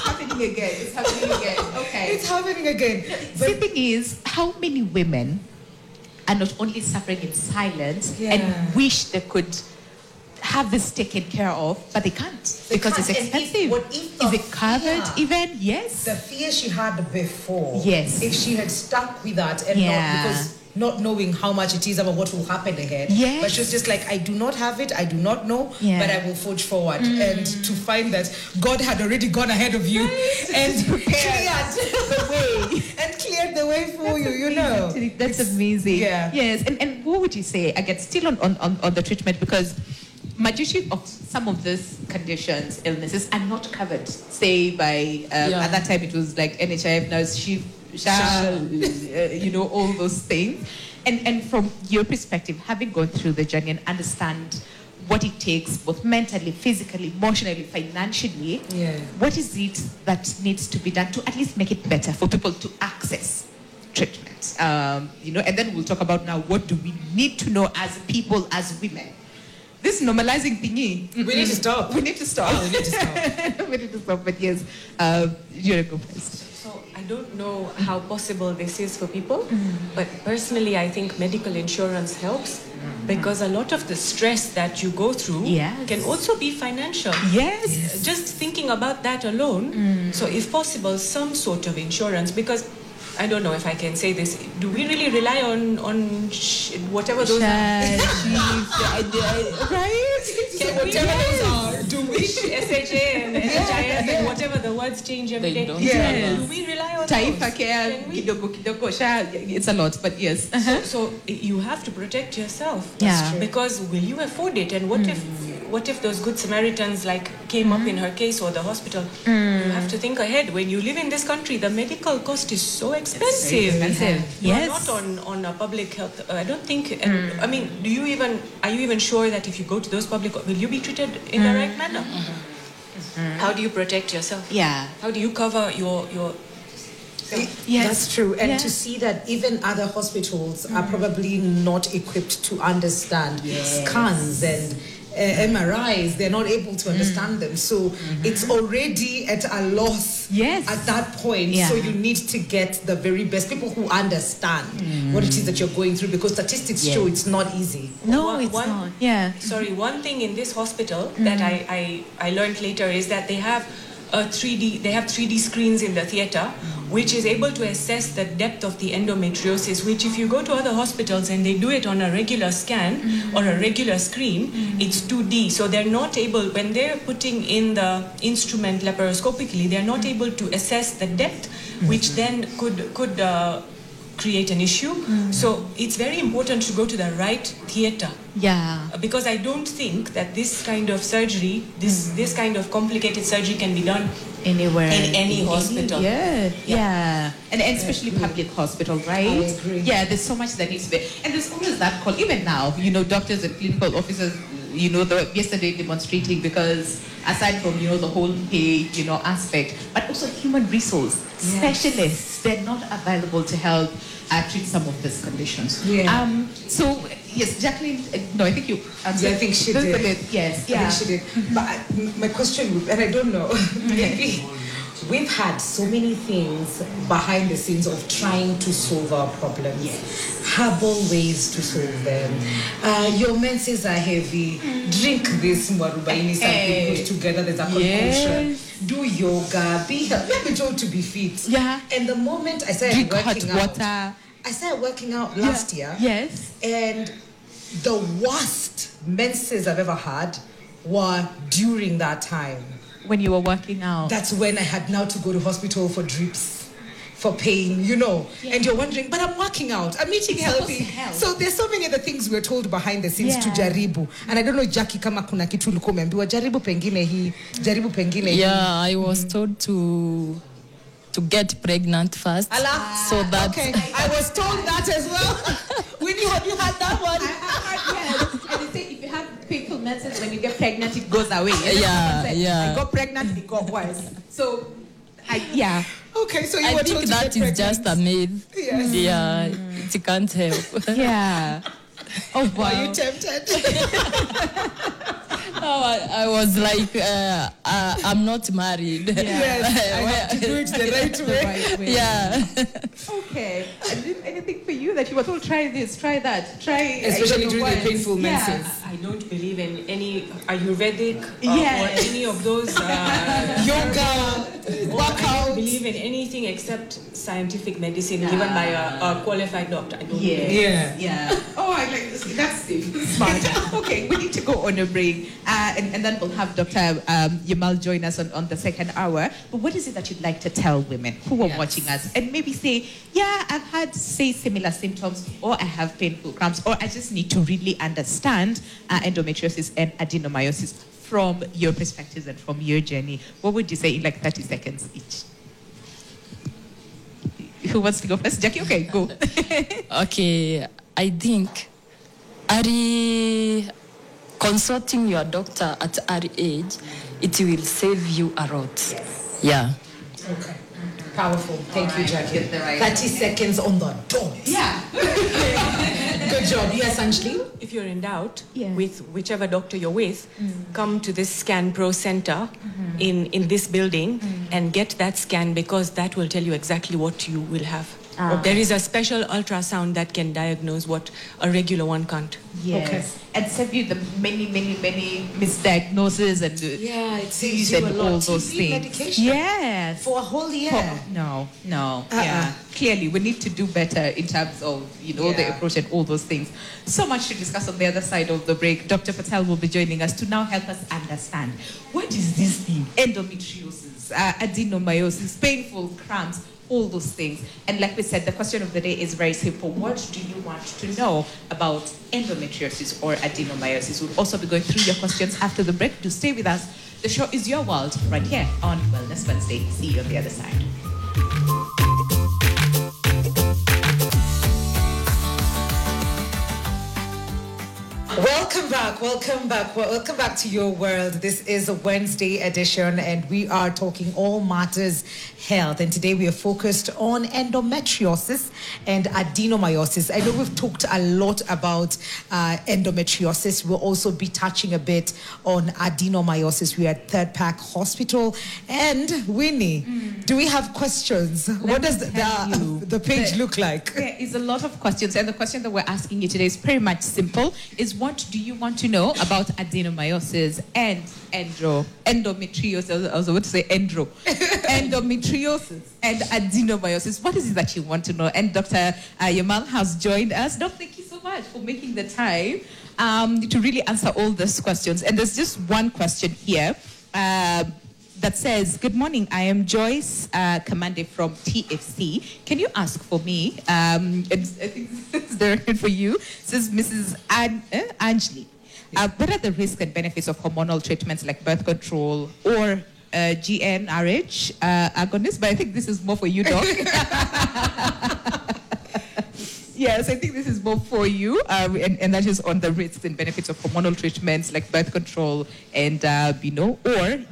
happening again. Okay. It's happening again. The thing is, how many women are not only suffering in silence and wish they could have this taken care of, but they can't because it's expensive. Is it covered even? Yes. The fear she had before. Yes. If she had stuck with that and not knowing how much it is or what will happen ahead. Yes. But she was just like, I do not have it, I do not know, but I will forge forward. And to find that God had already gone ahead of you and cleared the way. And cleared the way for you, That's amazing. Yeah. Yes. And what would you say, again, still on the treatment, because majority of some of these conditions, illnesses are not covered, say by, at that time it was like NHIF, now it's all those things. And from your perspective, having gone through the journey and understand what it takes, both mentally, physically, emotionally, financially, what is it that needs to be done to at least make it better for people to access treatment? And then we'll talk about now, what do we need to know as people, as women? This normalizing thingy. We need to stop. We need to stop. But yes, you go first. So I don't know how possible this is for people, but personally I think medical insurance helps because a lot of the stress that you go through can also be financial. Yes. Just thinking about that alone. So if possible, some sort of insurance, because I don't know if I can say this. Do we really rely on whatever those are? Right? Whatever those are, do we? SHA and NHIS and whatever the words change every day. Yes. Do we rely on Taifa those? care, kidogo, it's a lot, but yes. So you have to protect yourself. Yeah. Because will you afford it? And what if what if those good Samaritans like came up in her case or the hospital? You have to think ahead. When you live in this country, the medical cost is so expensive. You are not on a public health. I don't think. And, I mean, are you even sure that if you go to those public, will you be treated in the right manner? How do you protect yourself? Yeah. How do you cover your That's true. And to see that even other hospitals are probably not equipped to understand scans and MRIs, they're not able to understand them. So it's already at a loss at that point. So you need to get the very best people who understand what it is that you're going through, because statistics show it's not easy. No, it's not. Yeah. Sorry, one thing in this hospital that I learned later is that they have 3D screens in the theater, which is able to assess the depth of the endometriosis, which if you go to other hospitals and they do it on a regular scan or a regular screen, it's 2D. So they're not able, when they're putting in the instrument laparoscopically, they're not able to assess the depth, which then could create an issue. So it's very important to go to the right theater. Yeah. Because I don't think that this kind of surgery, this kind of complicated surgery can be done Anywhere. in any hospital. Yeah. And especially public hospital, right? I agree. Yeah, there's so much that needs to be. And there's always that call, even now, doctors and clinical officers, yesterday demonstrating because aside from, the whole pay, aspect, but also human resource specialists, they're not available to help treat some of these conditions. So, yes, Jacqueline, no, I think you answered. I think she did. Yes. I think she did. But my question, and I don't know, maybe we've had so many things behind the scenes of trying to solve our problems. Herbal ways to solve them. Your menses are heavy. Drink this mwarubaini, something goes together. There's a concoction. Do yoga. Be told to be fit. Yeah. And the moment I started Drink working hot out, water. I started working out last year. Yes. And the worst menses I've ever had were during that time. When you were working out. That's when I had now to go to hospital for drips, for pain, And you're wondering, but I'm working out, I'm eating healthy. So there's so many other things we're told behind the scenes to jaribu. And I don't know, Jackie, kama kuna kitu ulikuwa umeambiwa, jaribu pengine hii. Yeah, I was told to get pregnant first. So that okay, I was told that as well. When you had that one. And they say if you have painful menses, when you get pregnant, it goes away. Yeah. I got pregnant, it got worse. So, Okay, so you I were think told to that get is just a myth. Yes. Yeah, it can't help. Yeah. Oh, wow. Are you tempted? I was like, I'm not married. Yes, I have to do it the right way. Yeah. Okay. Anything for you that you were told, try this, try that, try... Especially during the painful menses. I don't believe in any Ayurvedic or any of those yoga, workout. I don't believe in anything except scientific medicine given by a qualified doctor. I don't believe. Yeah. Oh, I like this. That's smart. Okay, we need to go on a break. And then we'll have Dr. Yamal join us on the second hour. But what is it that you'd like to tell women who are watching us and maybe say, I've had, say, similar symptoms, or I have painful cramps, or I just need to really understand endometriosis and adenomyosis from your perspectives and from your journey? What would you say in like 30 seconds each? Who wants to go first? Jackie? Okay, go. Okay, I think consulting your doctor at early age, it will save you a lot. Yeah. Okay. Powerful. Thank you, Jackie. 30 seconds on the dot. Yeah. Good job. Yes, Anjali? If you're in doubt with whichever doctor you're with, come to this Scan Pro Center in this building and get that scan, because that will tell you exactly what you will have. There is a special ultrasound that can diagnose what a regular one can't. Yes. Okay. And save you the many misdiagnoses and it saves you and a lot. all those TB things. Medication. Yes. For a whole year. No. Yeah. Clearly, we need to do better in terms of, the approach and all those things. So much to discuss on the other side of the break. Dr. Patel will be joining us to now help us understand what is this thing, endometriosis, adenomyosis, painful cramps. all those things. And like we said, the question of the day is very simple. What do you want to know about endometriosis or adenomyosis? We'll also be going through your questions after the break. Do stay with us. The show is Your World right here on Wellness Wednesday. See you on the other side. Welcome back to Your World. This is a Wednesday edition and we are talking all matters health. And today we are focused on endometriosis and adenomyosis. I know we've talked a lot about endometriosis. We'll also be touching a bit on adenomyosis. We are at Third Pack Hospital. And Winnie, do we have questions? What does the page look like? There is a lot of questions. And the question that we're asking you today is pretty much simple. Is what do you want to know about adenomyosis and endometriosis? I was about to say endometriosis and adenomyosis. What is it that you want to know? And Dr. Yamal has joined us. Doc, thank you so much for making the time to really answer all these questions. And there's just one question here that says, good morning, I am Joyce Kamande from TFC. Can you ask for me? I think this is directed for you. It says Mrs. Anjali. What are the risks and benefits of hormonal treatments like birth control or GnRH agonist? But I think this is more for you, Doc. Yes, I think this is more for you, and that is on the risks and benefits of hormonal treatments like birth control and, or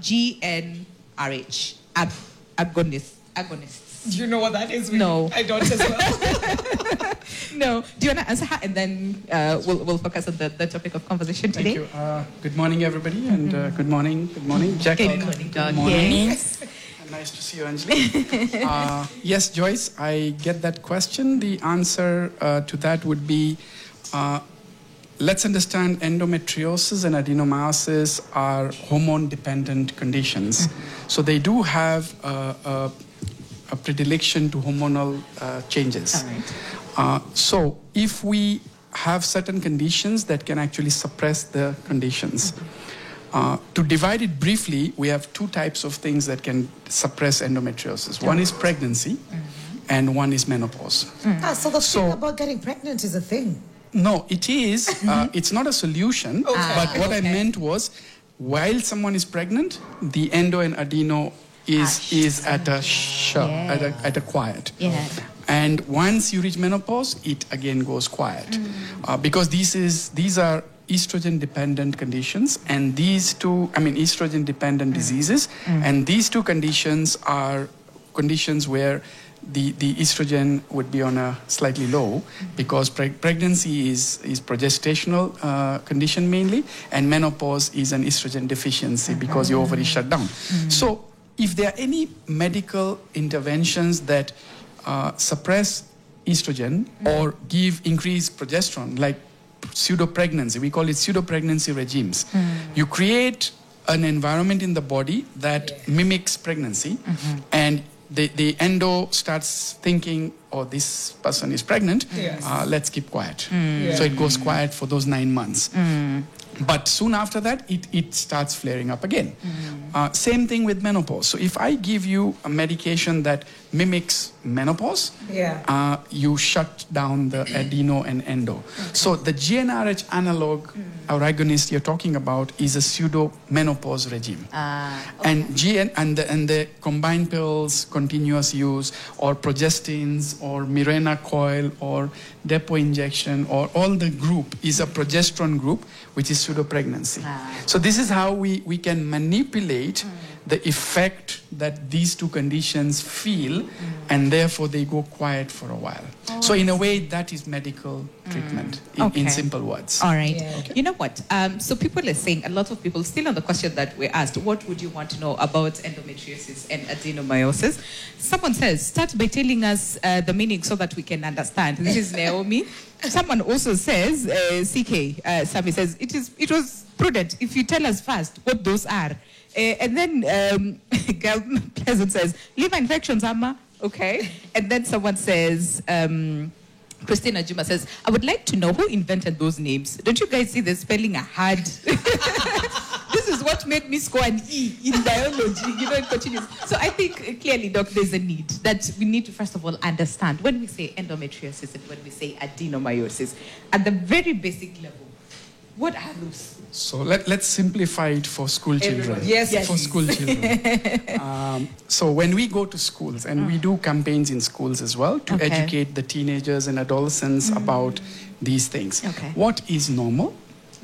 GnRH agonists. Do you know what that is? No. I don't as well. No. Do you want to answer her? And then we'll focus on the topic of conversation today. Thank you. Good morning, everybody, and good morning. Good morning, Jackie. Good morning, Doc. Good morning. Yes. Nice to see you, Anjali. Yes, Joyce, I get that question. The answer to that would be, let's understand endometriosis and adenomyosis are hormone-dependent conditions. So they do have a predilection to hormonal changes. All right. So if we have certain conditions that can actually suppress the conditions. To divide it briefly, we have two types of things that can suppress endometriosis. One is pregnancy, and one is menopause. So the thing about getting pregnant is a thing. No, it is. It's not a solution. But what I meant was, while someone is pregnant, the endo and adeno is at a quiet. Yeah. And once you reach menopause, it again goes quiet, because these are estrogen-dependent conditions, and these two, estrogen-dependent diseases, and these two conditions are conditions where the estrogen would be on a slightly low, because pregnancy is progestational condition mainly, and menopause is an estrogen deficiency because your ovaries shut down. So if there are any medical interventions that suppress estrogen or give increased progesterone, like pseudo-pregnancy, we call it pseudo-pregnancy regimes. You create an environment in the body that mimics pregnancy, and the endo starts thinking, oh, this person is pregnant, let's keep quiet. So it goes quiet for those 9 months. But soon after that, it starts flaring up again. Same thing with menopause. So if I give you a medication that mimics menopause, you shut down the adeno and endo. So the GnRH analog or agonist you're talking about is a pseudo-menopause regime. And the combined pills, continuous use, or progestins, or Mirena coil, or depot injection, or all the group is a progesterone group, which is pseudo-pregnancy. So this is how we can manipulate the effect that these two conditions feel, and therefore they go quiet for a while. So in a way, that is medical treatment, in simple words. All right. You know what? So people are saying, a lot of people, still on the question that we asked, what would you want to know about endometriosis and adenomyosis? Someone says, start by telling us the meaning so that we can understand. This is Naomi. Someone also says, CK, Sami says, it was prudent if you tell us first what those are. And then Girl Pleasant says, liver infections, Amma. Okay. And then someone says, Christina Juma says, I would like to know who invented those names. Don't you guys see the spelling are hard? This is what made me score an E in biology. It continues. So I think clearly, Doc, there's a need that we need to first of all understand when we say endometriosis and when we say adenomyosis at the very basic level. What are those? So let's simplify it for school children. Yes, for school children. So when we go to schools, and we do campaigns in schools as well to educate the teenagers and adolescents about these things. Okay. What is normal?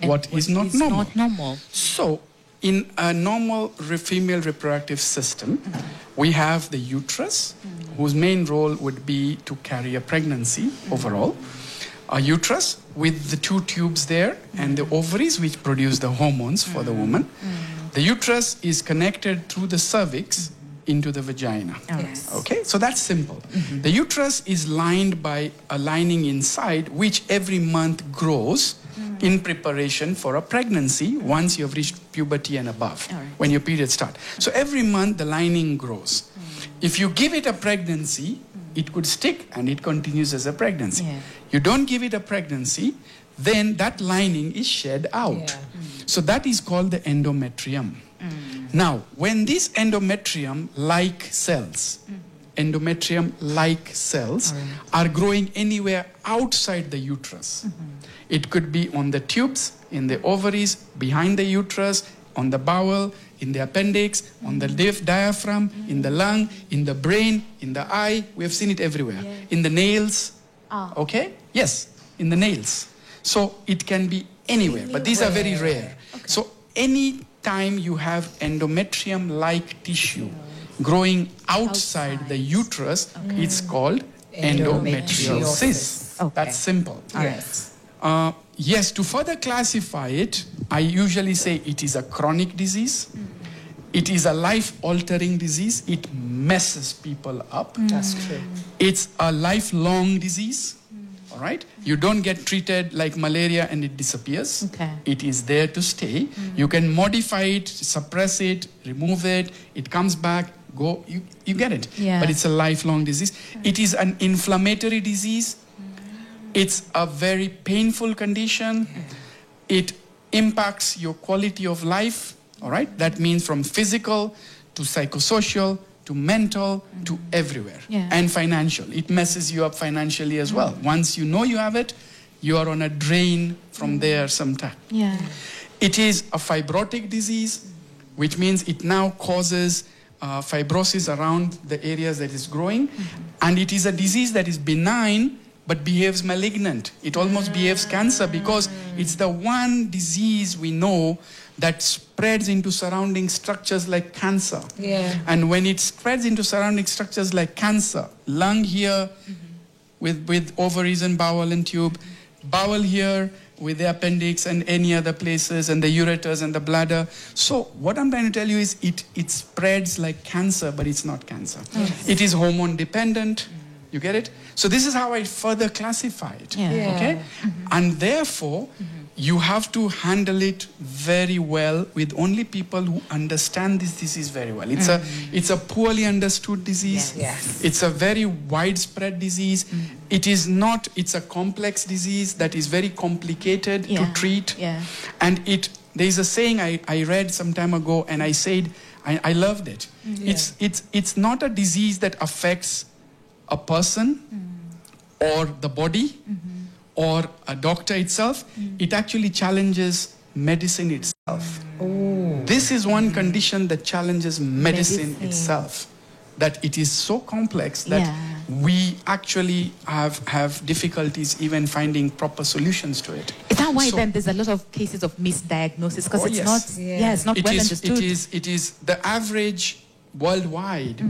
And what is not normal? Not normal. So in a normal female reproductive system, we have the uterus, whose main role would be to carry a pregnancy overall. A uterus with the two tubes there and the ovaries which produce the hormones for the woman. The uterus is connected through the cervix into the vagina. Yes. Okay, so that's simple. The uterus is lined by a lining inside which every month grows in preparation for a pregnancy once you have reached puberty and above, when your periods start. So every month the lining grows. If you give it a pregnancy, it could stick and it continues as a pregnancy. Yeah. You don't give it a pregnancy, then that lining is shed out. Yeah. So that is called the endometrium. Now, when these endometrium-like cells, are growing anywhere outside the uterus, it could be on the tubes, in the ovaries, behind the uterus, on the bowel, in the appendix, on the diaphragm, in the lung, in the brain, in the eye. We have seen it everywhere. In the nails. Okay? Yes, in the nails. So it can be anywhere, but these are very rare. So any time you have endometrium-like tissue growing outside the uterus, it's called endometriosis. Okay. That's simple. Yes. Yes, to further classify it, I usually say it is a chronic disease. It is a life-altering disease. It messes people up. That's true. It's a lifelong disease. All right? You don't get treated like malaria and it disappears. Okay. It is there to stay. You can modify it, suppress it, remove it. It comes back, go. You get it. Yeah. But it's a lifelong disease. It is an inflammatory disease. It's a very painful condition. It impacts your quality of life. All right? That means from physical to psychosocial to mental to everywhere. Yeah. And financial. It messes you up financially as well. Once you know you have it, you are on a drain from there sometime. Yeah. It is a fibrotic disease, which means it now causes fibrosis around the areas that is growing. And it is a disease that is benign but behaves malignant. It almost behaves cancer because it's the one disease we know that spreads into surrounding structures like cancer. Yeah. And when it spreads into surrounding structures like cancer, lung here with ovaries and bowel and tube, bowel here with the appendix and any other places, and the ureters and the bladder. So what I'm trying to tell you is it spreads like cancer, but it's not cancer. Yes. It is hormone dependent. You get it? So this is how I further classify it. Yeah. Yeah. Okay? And therefore, you have to handle it very well with only people who understand this disease very well. It's a poorly understood disease. Yes. It's a very widespread disease. It's a complex disease that is very complicated to treat. Yeah. And there's a saying I read some time ago, and I said, I loved it. It's not a disease that affects a person or the body or a doctor itself. It actually challenges medicine itself. This is one condition that challenges medicine itself, that it is so complex that we actually have difficulties even finding proper solutions to it. Is that why then there's a lot of cases of misdiagnosis? Because it's not well understood. It is the average worldwide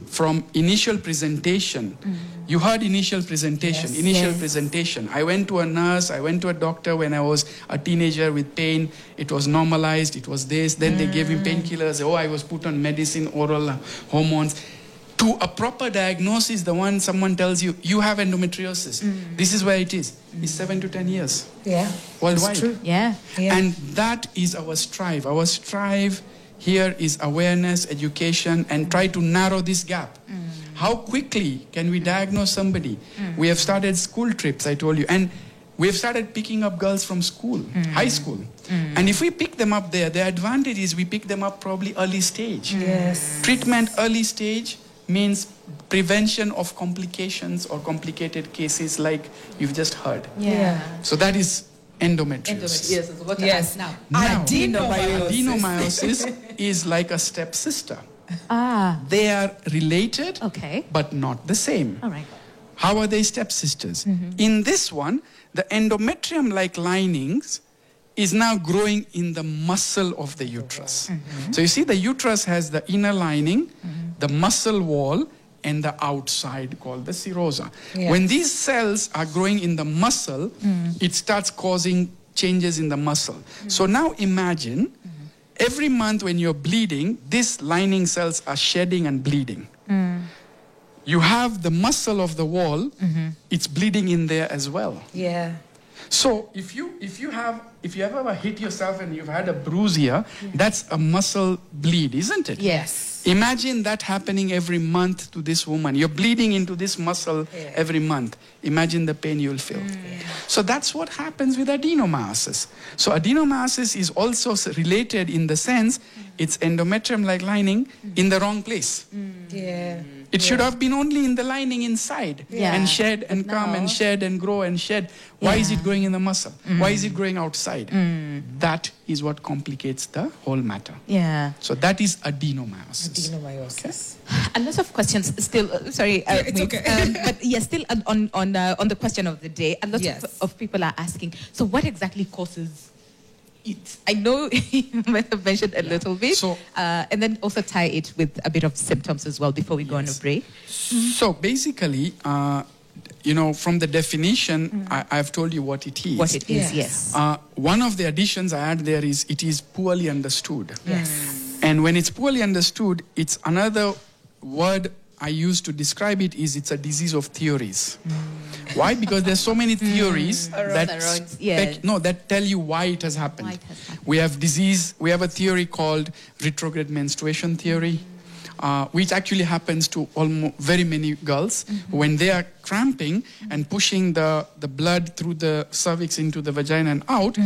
from initial presentation. You heard initial presentation. Presentation. I went to a nurse, I went to a doctor when I was a teenager with pain. It was normalized, it was this. Then they gave me painkillers. I was put on medicine, oral hormones. To a proper diagnosis, the one someone tells you, you have endometriosis. This is where it is. It's 7 to 10 years. Yeah. Worldwide. That's true. Yeah. And that is our strive. Our strive here is awareness, education, and try to narrow this gap. How quickly can we diagnose somebody? We have started school trips, I told you, and we have started picking up girls from school, high school. And if we pick them up there, the advantage is we pick them up probably early stage. Yes. Treatment early stage means prevention of complications or complicated cases like you've just heard. Yeah. So that is endometriosis. Yes, is what I Yes. ask now. Now, Adenomyosis. adenomyosis is like a stepsister. Ah, They are related, okay. but not the same. All right. How are they stepsisters? In this one, the endometrium-like linings is now growing in the muscle of the uterus. So you see the uterus has the inner lining, the muscle wall, and the outside called the serosa. Yeah. When these cells are growing in the muscle, it starts causing changes in the muscle. So now imagine every month when you're bleeding, these lining cells are shedding and bleeding. You have the muscle of the wall, it's bleeding in there as well. Yeah. So if you have ever hit yourself and you've had a bruise here, that's a muscle bleed, isn't it? Yes. Imagine that happening every month to this woman. You're bleeding into this muscle every month. Imagine the pain you'll feel. So that's what happens with adenomyosis. So adenomyosis is also related in the sense it's endometrium-like lining in the wrong place. Yeah. It should have been only in the lining inside Yeah. and shed and But come now- and shed and grow and shed. Why is it growing in the muscle? Why is it growing outside? That is what complicates the whole matter. Yeah. So that is adenomyosis. Adenomyosis. A lot of questions still. Sorry, it's wait, okay. but yeah, still on the question of the day. A lot Yes. of people are asking. So, what exactly causes it? I know you might have mentioned a little bit. So- and then also tie it with a bit of symptoms as well before we go on a break. So basically, from the definition, I've told you what it is. What it is, Yes. yes. One of the additions I add there is it is poorly understood. Yes. And when it's poorly understood, it's another word I use to describe it is it's a disease of theories. Why? Because there's so many theories that yes. that tell you why it has happened. Why it has happened. We have a theory called retrograde menstruation theory, which actually happens to very many girls when they are cramping and pushing the blood through the cervix into the vagina and out.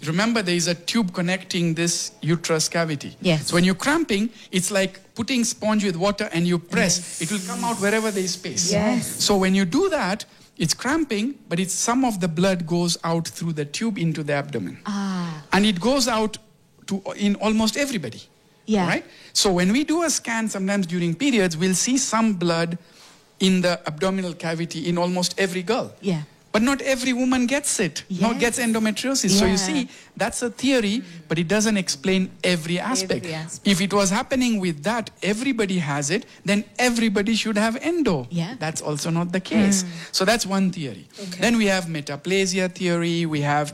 Remember, there is a tube connecting this uterus cavity. Yes. So when you're cramping, it's like putting sponge with water and you press. It will come out wherever there is space. Yes. So when you do that, it's cramping, but it's some of the blood goes out through the tube into the abdomen. And it goes out in almost everybody. Yeah. Right? So when we do a scan sometimes during periods, we'll see some blood in the abdominal cavity in almost every girl. Yeah. But not every woman gets it. Yes. Gets endometriosis. So Yeah. you see, that's a theory, but it doesn't explain every aspect. Every aspect. If it was happening with that, everybody has it, then everybody should have endo. Yeah. That's also not the case. So that's one theory. Okay. Then we have metaplasia theory. We have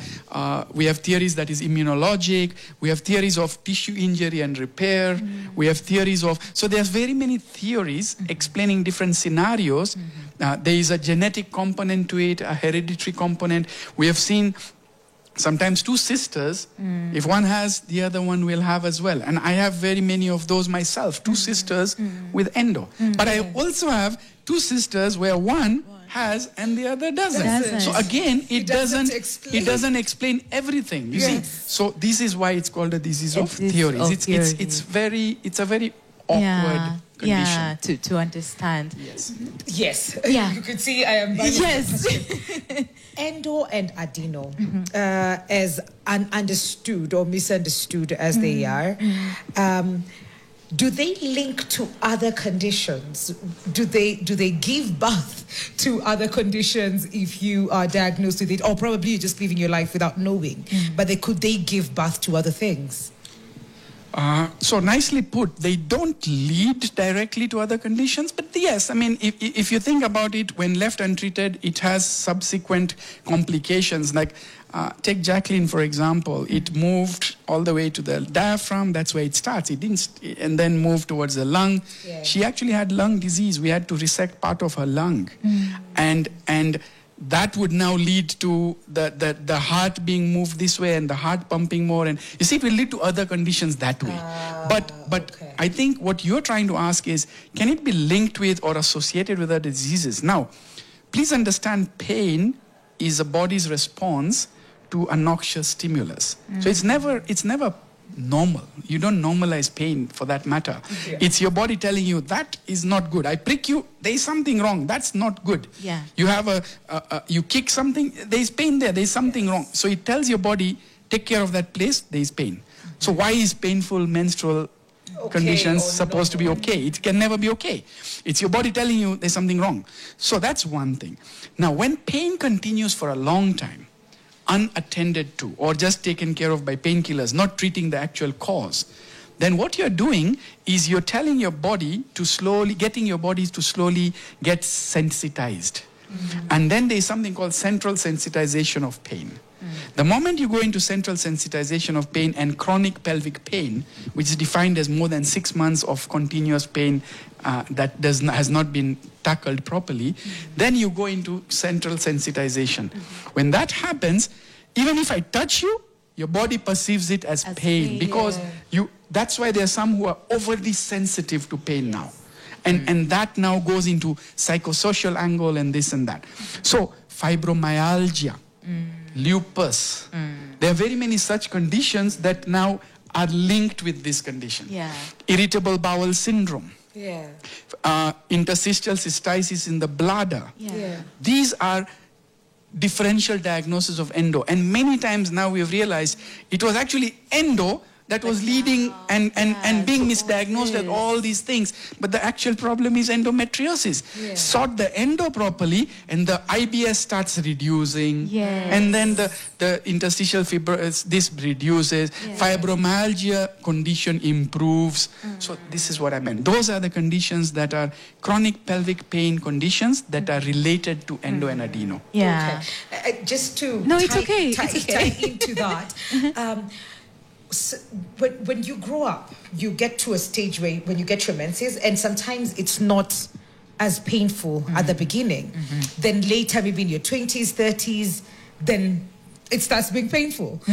theories that is immunologic. We have theories of tissue injury and repair. We have theories of, so there's very many theories explaining different scenarios. There is a genetic component to it, a hereditary component. We have seen sometimes two sisters, if one has, the other one will have as well. And I have very many of those myself, two sisters with endo. But I also have two sisters where one has and the other doesn't. So again, it doesn't explain everything. You see, so this is why it's called a disease of theories. It's a very awkward condition. Yeah, to understand. Yes. Yes. Yeah. You could see I am. Yes. Endo and adeno, as understood or misunderstood as they are, do they link to other conditions? Do they give birth to other conditions if you are diagnosed with it, or probably you're just living your life without knowing? But could they give birth to other things? So nicely put, they don't lead directly to other conditions, but yes, I mean, if you think about it, when left untreated, it has subsequent complications. Like, take Jacqueline, for example. It moved all the way to the diaphragm. That's where it starts. It didn't, and then moved towards the lung. Yeah. She actually had lung disease. We had to resect part of her lung. And that would now lead to the heart being moved this way and the heart pumping more. And you see, it will lead to other conditions that way. But okay. I think what you're trying to ask is, can it be linked with or associated with other diseases? Now, please understand, pain is a body's response to a noxious stimulus. So it's never normal. You don't normalize pain for that matter. Yeah. It's your body telling you that is not good. I prick you, there is something wrong. That's not good. Yeah. You have you kick something, there is pain there. There is something wrong. So it tells your body, take care of that place. There is pain. So why is painful menstrual conditions supposed to be okay? It can never be okay. It's your body telling you there's something wrong. So that's one thing. Now, when pain continues for a long time, unattended to, or just taken care of by painkillers, not treating the actual cause, then what you're doing is you're telling your body to slowly, getting your bodies to slowly get sensitized. And then there's something called central sensitization of pain. The moment you go into central sensitization of pain and chronic pelvic pain, which is defined as more than 6 months of continuous pain that has not been tackled properly, then you go into central sensitization. When that happens, even if I touch you, your body perceives it as pain, because that's why there are some who are overly sensitive to pain now. And that now goes into psychosocial angle and this and that. So fibromyalgia, lupus, there are very many such conditions that now are linked with this condition. Irritable bowel syndrome, interstitial cystitis in the bladder. These are differential diagnosis of endo, and many times now we have realized it was actually endo that was leading and being misdiagnosed as all these things. But the actual problem is endometriosis. Sort the endo properly and the IBS starts reducing. And then the interstitial fibrosis, this reduces. Fibromyalgia condition improves. So this is what I meant. Those are the conditions that are chronic pelvic pain conditions that are related to endo and adeno. Just to it's okay. tie into that. So when you grow up, you get to a stage where when you get your menses, and sometimes it's not as painful at the beginning. Then later, maybe in your 20s, 30s, then it starts being painful.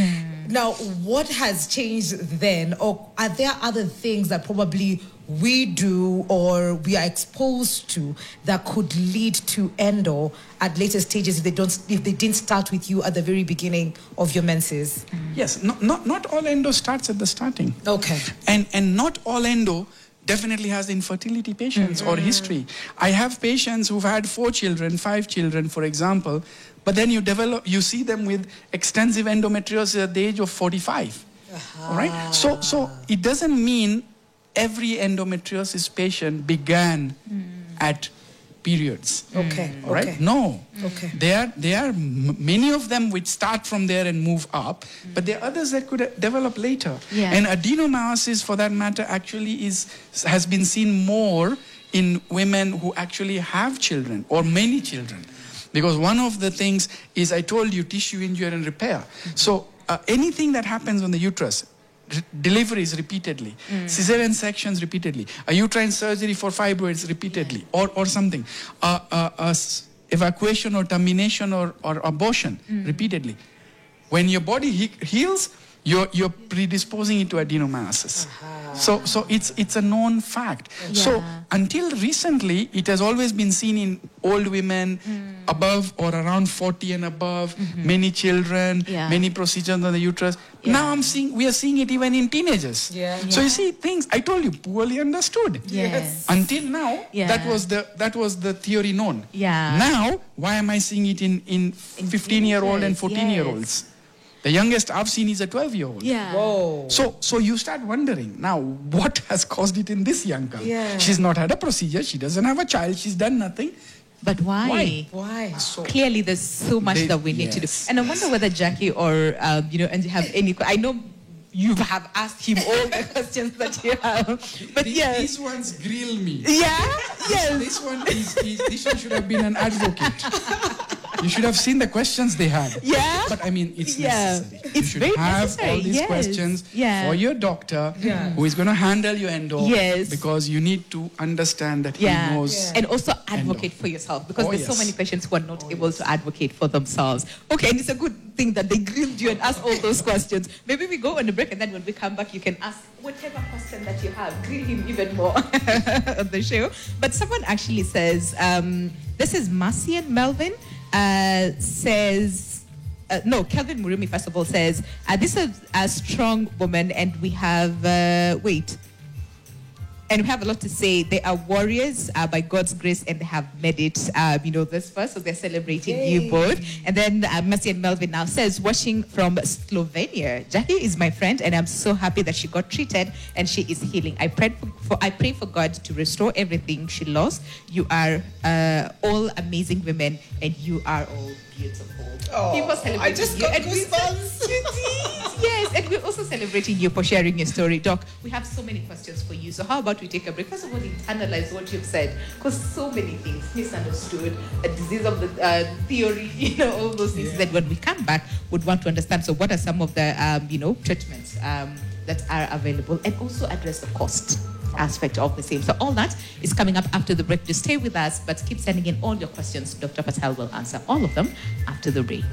Now, what has changed then? Or are there other things that probably we do or we are exposed to that could lead to endo at later stages if they didn't start with you at the very beginning of your menses? Yes, not all endo starts at the starting. And not all endo definitely has infertility patients or history. I have patients who've had 4 children, 5 children, for example, but then you see them with extensive endometriosis at the age of 45. All right? So it doesn't mean every endometriosis patient began at periods. All right? No. There are many of them which start from there and move up, but there are others that could develop later. And adenomyosis, for that matter, actually has been seen more in women who actually have children or many children. Because one of the things is, I told you, tissue injury and repair. So anything that happens on the uterus, deliveries repeatedly, cesarean sections repeatedly, a uterine surgery for fibroids repeatedly, or something, evacuation or termination or abortion repeatedly. When your body heals, you're predisposing it to adenomyosis. So it's a known fact. So until recently, it has always been seen in old women, above or around 40 and above, many children, many procedures on the uterus. Now we are seeing it even in teenagers. So you see things, I told you, poorly understood. Until now, that was the theory known. Now, why am I seeing it in 15-year-old and 14-year-olds? The youngest I've seen is a 12-year-old. Whoa. So you start wondering, now, what has caused it in this young girl? She's not had a procedure. She doesn't have a child. She's done nothing. But why? So clearly, there's so much that we need to do. And I wonder whether Jackie or, and you have any... I know you have asked him all the questions that you have. But These ones grill me. This one should have been an advocate. You should have seen the questions they had. But I mean, it's necessary. You should have all these questions for your doctor who is going to handle your endo. Because you need to understand that he knows. And also advocate for yourself, because there's so many patients who are not able to advocate for themselves. Okay, and it's a good thing that they grilled you and asked all those questions. Maybe we go on a break, and then when we come back, you can ask whatever question that you have. Grill him even more on the show. But someone actually says, this is Marcy and Melvin, says, Kelvin Murumi, first of all, says, this is a strong woman, and we have, and we have a lot to say. They are warriors by God's grace, and they have made it, this first. So they're celebrating you both. And then Mercy and Melvin now says, watching from Slovenia. Jackie is my friend, and I'm so happy that she got treated and she is healing. I pray for God to restore everything she lost. You are all amazing women, and you are all beautiful. Oh, People celebrating I just got goosebumps. Yes, and we're also celebrating you for sharing your story. Doc, we have so many questions for you. So how about we take a break? First of all, internalize what you've said, because so many things, misunderstood, a disease of the theory, all those things that when we come back would want to understand. So what are some of the, treatments that are available, and also address the cost aspect of the same. So all that is coming up after the break. Just stay with us, but keep sending in all your questions. Dr. Patel will answer all of them after the break.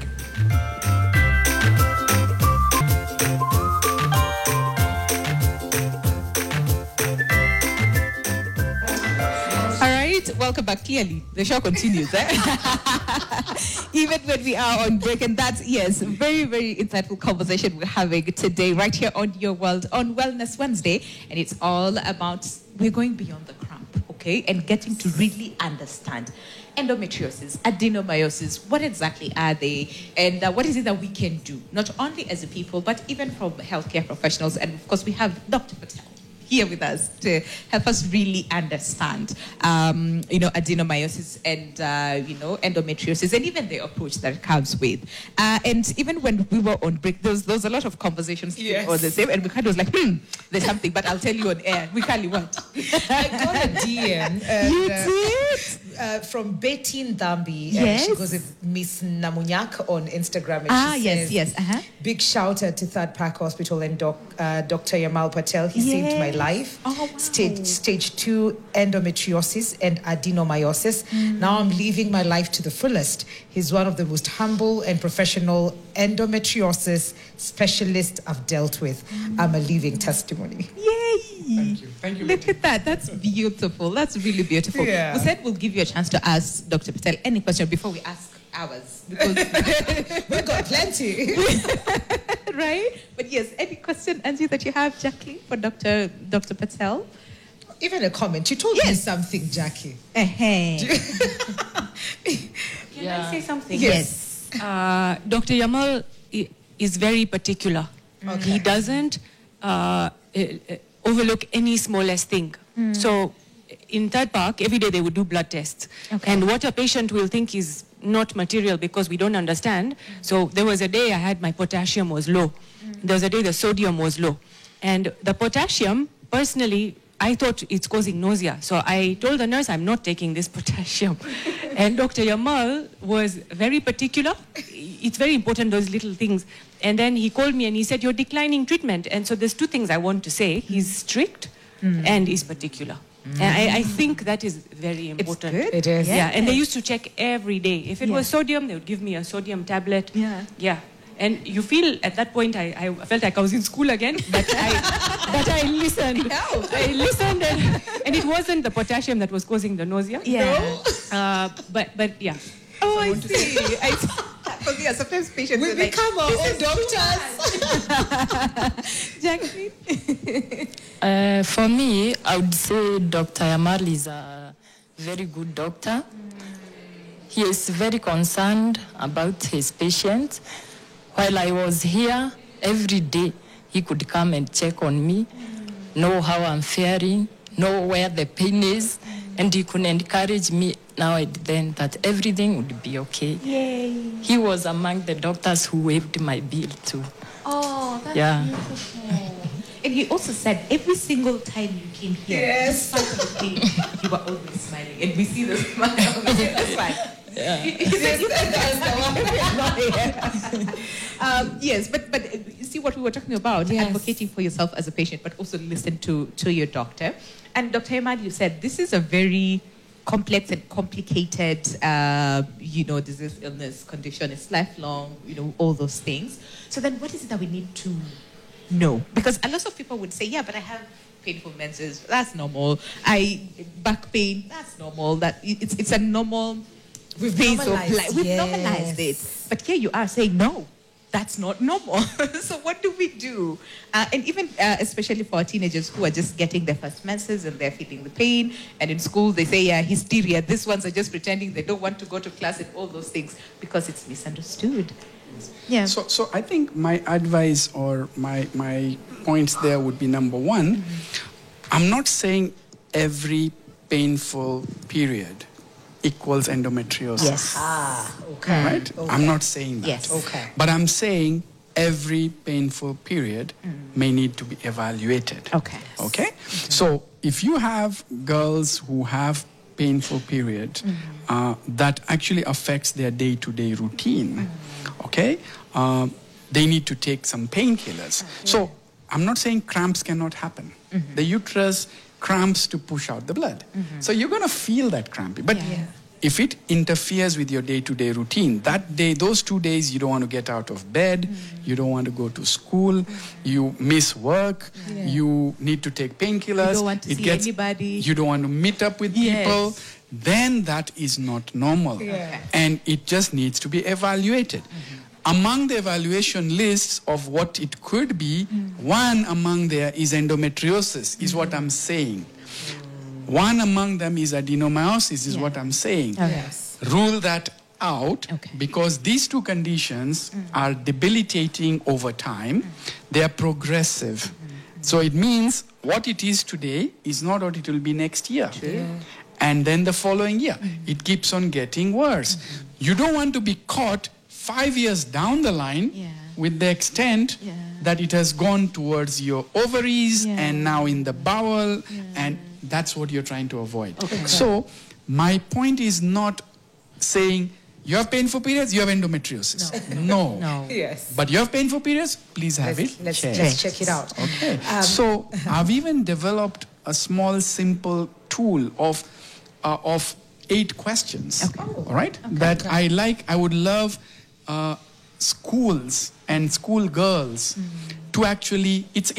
Welcome back. Clearly, the show continues. Even when we are on break, and that's, yes, very, very insightful conversation we're having today right here on Your World on Wellness Wednesday. And it's all about, we're going beyond the cramp, okay, and getting to really understand endometriosis, adenomyosis, what exactly are they, and what is it that we can do, not only as a people, but even from healthcare professionals. And of course, we have Dr. Patel here with us to help us really understand, adenomyosis and, endometriosis, and even the approach that it comes with. And even when we were on break, there was a lot of conversations on the same, and we kind of was like, there's something, but I'll tell you on air. We can't what. I got a DM. You did? From Betty Ndambi. Yes. She goes with Miss Namunyak on Instagram. And she says, yes. Uh-huh. Big shout out to Third Park Hospital and Dr. Yamal Patel. He saved my life. Oh, wow. Stage 2 endometriosis and adenomyosis. Now I'm living my life to the fullest. He's one of the most humble and professional endometriosis specialists I've dealt with. I'm a living testimony. Yay! Thank you. Look at that. That's beautiful. That's really beautiful. Yeah. We said we'll give you a chance to ask Dr. Patel any question before we ask ours. Because We've got plenty. right? But yes, any question, Angie, that you have, Jacqueline, for Dr. Patel? Even a comment. You told me something, Jackie. Can I say something? Yes. Dr. Yamal is very particular. Okay. He doesn't overlook any smallest thing. So in Third Park, every day they would do blood tests. Okay. And what a patient will think is not material because we don't understand. So there was a day I had my potassium was low. There was a day the sodium was low. And the potassium, personally, I thought it's causing nausea. So I told the nurse, I'm not taking this potassium. And Dr. Yamal was very particular. It's very important, those little things. And then he called me and he said, you're declining treatment. And so there's two things I want to say. He's strict and he's particular. And I think that is very important. It's good. It is. Yeah, and they used to check every day. If it was sodium, they would give me a sodium tablet. Yeah. And you feel at that point, I felt like I was in school again, but I listened. I listened, and it wasn't the potassium that was causing the nausea. Yeah. But yeah. Oh, I see. Because sometimes patients We are like, become our own doctors. Jacqueline? For me, I would say Dr. Yamal is a very good doctor. He is very concerned about his patients. While I was here, every day he could come and check on me, know how I'm faring, know where the pain is, and he could encourage me now and then that everything would be okay. Yay. He was among the doctors who waived my bill too. Oh, that's beautiful. And you also said every single time you came here, Yes. despite the pain, you were always smiling. And we see the smile. That's fine. Yes, but you see what we were talking about, advocating for yourself as a patient, but also listen to your doctor. And Dr. Ahmad, you said this is a very complex and complicated, disease, illness, condition. It's lifelong, all those things. So then what is it that we need to know? Because a lot of people would say, yeah, but I have painful menses. That's normal. Back pain. That's normal. That it's a normal We've pains of normalized, life. We've yes. normalized it. But here you are saying, no, that's not normal. So what do we do? And even especially for teenagers who are just getting their first menses and they're feeling the pain, and in school they say, yeah, hysteria. These ones are just pretending they don't want to go to class and all those things because it's misunderstood. Yeah. So I think my advice or my points there would be number one, I'm not saying every painful period equals endometriosis. Yes. Okay. Right? Okay. I'm not saying that. Yes. Okay. But I'm saying every painful period may need to be evaluated. Okay. Okay? So if you have girls who have painful period that actually affects their day-to-day routine, okay, they need to take some painkillers. So I'm not saying cramps cannot happen. The uterus cramps to push out the blood. So you're going to feel that cramping. But if it interferes with your day-to-day routine, that day, those 2 days, you don't want to get out of bed, you don't want to go to school, you miss work, you need to take painkillers. You don't want to see anybody. You don't want to meet up with people. Then that is not normal. And it just needs to be evaluated. Among the evaluation lists of what it could be, one among there is endometriosis, is what I'm saying. One among them is adenomyosis, is what I'm saying. Yes. Rule that out because these two conditions are debilitating over time. They are progressive. So it means what it is today is not what it will be next year. And then the following year. It keeps on getting worse. You don't want to be caught 5 years down the line with the extent that it has gone towards your ovaries and now in the bowel, and that's what you're trying to avoid. So my point is not saying you have painful periods, you have endometriosis. No. Yes. But you have painful periods, please have it. Let's checked. check it out. Okay. So I've even developed a small, simple tool of 8 questions. All right. That I would love schools and school girls to actually. It's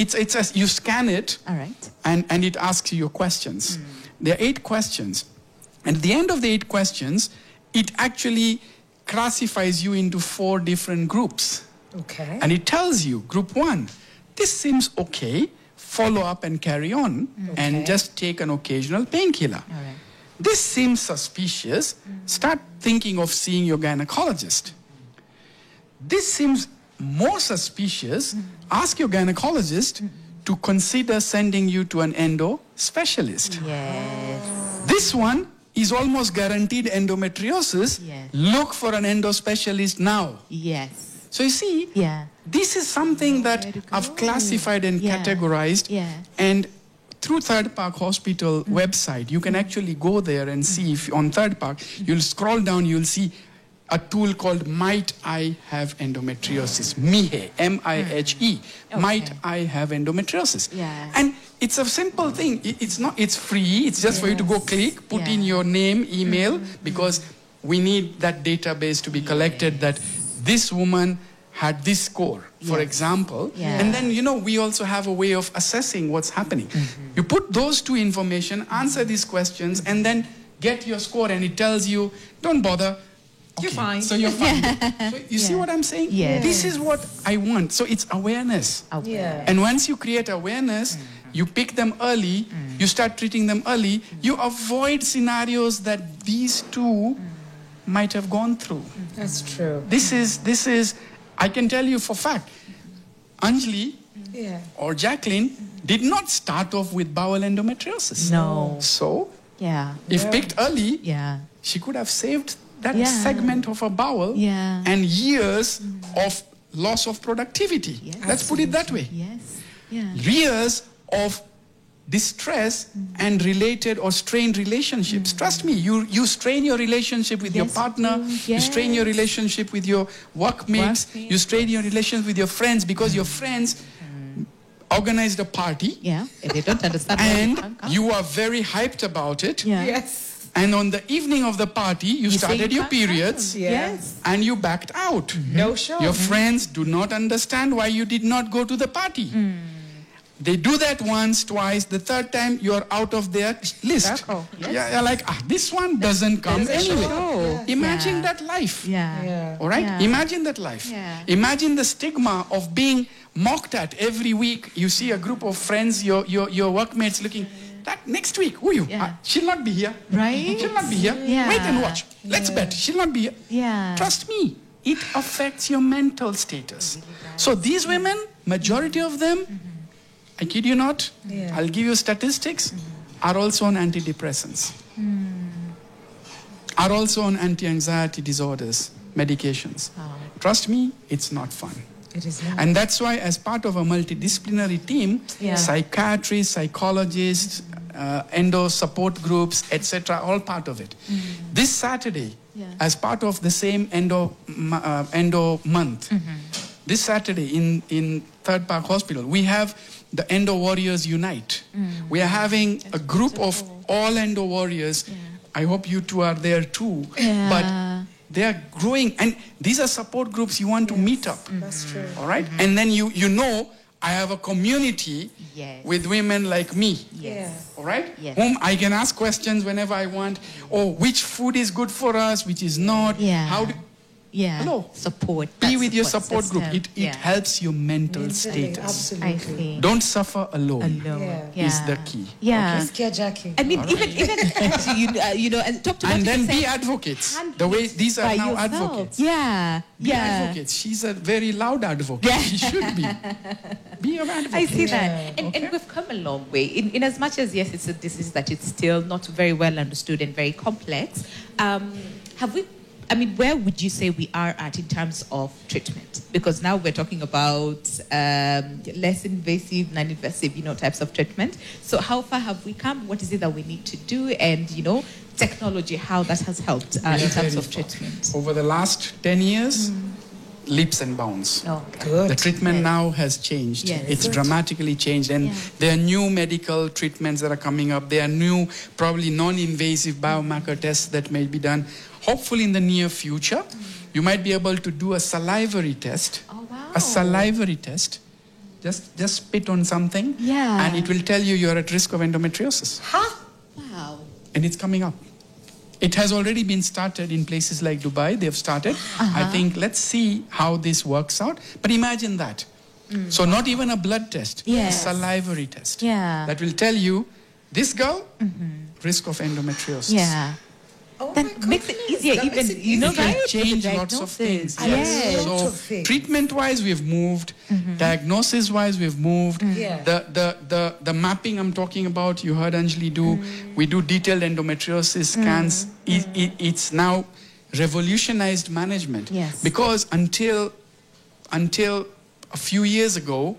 you scan it. All right. And it asks you your questions. There are 8 questions, and at the end of the 8 questions, it actually classifies you into 4 different groups. Okay. And it tells you, group 1, this seems okay, follow up and carry on, and just take an occasional painkiller. All right. This seems suspicious, start thinking of seeing your gynecologist. This seems more suspicious, ask your gynecologist to consider sending you to an endo specialist. Yes. This one is almost guaranteed endometriosis. Yes. Look for an endo specialist now. Yes. So you see, this is something that I've classified and categorized. And through Third Park Hospital website, you can actually go there and see if on Third Park, you'll scroll down, you'll see a tool called Might I Have Endometriosis? MIHE, M-I-H-E. Might I Have Endometriosis? And it's a simple thing. It's free. It's just for you to go click, put in your name, email, because we need that database to be collected that this woman had this score, for example. And then, we also have a way of assessing what's happening. You put those 2 information, answer these questions, and then get your score, and it tells you, don't bother. You're fine. So you're fine. So you see what I'm saying? Yes. This is what I want. So it's awareness. And once you create awareness, you pick them early, you start treating them early, you avoid scenarios that these 2 might have gone through. That's true. This is, I can tell you for fact, Anjali or Jacqueline did not start off with bowel endometriosis. No. So, if picked early, she could have saved that segment of her bowel and years of loss of productivity. Let's put it that way. Years of distress and related or strained relationships. Trust me, you strain your relationship with your partner, you strain your relationship with your workmates, you strain your relations with your friends because your friends organized a party. If they don't understand. And you are very hyped about it. Yes. And on the evening of the party, you started your periods. And you backed out. No show. Your friends do not understand why you did not go to the party. They do that once, twice. The third time, you're out of their list. Circle, yes. Yeah, you're like, this one doesn't come anyway. show. Imagine Yeah. that life. Yeah. All right? Yeah. Imagine that life. Yeah. Imagine the stigma of being mocked at every week. You see a group of friends, your workmates looking, that next week, who you? Yeah. She'll not be here. Right? She'll not be here. Yeah. Wait and watch. Let's bet. She'll not be here. Yeah. Trust me, it affects your mental status. So these women, majority of them, I kid you not, I'll give you statistics, are also on antidepressants, are also on anti-anxiety disorders, medications. Trust me, it's not fun. It is not. And that's why, as part of a multidisciplinary team, Yeah. psychiatrists, psychologists, endo support groups, etc., all part of it. This Saturday, as part of the same endo month, this Saturday in Third Park Hospital, we have the Endo Warriors Unite. We are having a group of all Endo Warriors. I hope you two are there too. But they are growing, and these are support groups you want to meet up. That's true. All right? And then you know, I have a community Yes. with women like me. Yeah. All right? Yes. Whom I can ask questions whenever I want. Oh, which food is good for us, which is not. Yeah. How do Yeah. Hello. Support. be that with your support group. system. It helps your mental status. Absolutely. I see. Don't suffer alone. Alone. Yeah. Is the key. Yeah. Scare Jackie. I mean, even you know, and talk to And what then you be said, advocates. handle The way it these are by now yourself. advocates. Yeah. Be Yeah. advocates. She's a very loud advocate. She should be. Be an advocate. I see that. And we've come a long way. In as much as, yes, it's a disease that it's still not very well understood and very complex, where would you say we are at in terms of treatment? Because now we're talking about less invasive, non-invasive, types of treatment. So how far have we come? What is it that we need to do? And, technology, how that has helped in terms of treatment. Over the last 10 years, leaps and bounds. Okay. Good. The treatment now has changed. Yes. It's Good. dramatically changed. And there are new medical treatments that are coming up. There are new, probably non-invasive biomarker tests that may be done. Hopefully in the near future, you might be able to do a salivary test. Oh, wow. A salivary test. Just spit on something. Yeah. And it will tell you you're at risk of endometriosis. Wow. And it's coming up. It has already been started in places like Dubai. They've started. I think let's see how this works out. But imagine that. So not even a blood test, Yes. a salivary test. Yeah. That will tell you, this girl, risk of endometriosis. Yeah. Oh That my makes it goodness. easier, That even, makes it It can right? change with the lots of diagnosis. things. Yes. Lots So of things. treatment-wise, we've moved. Diagnosis-wise, we've moved. Yeah. The mapping I'm talking about, you heard Anjali do. We do detailed endometriosis scans. It's now revolutionized management. Yes. Because until a few years ago,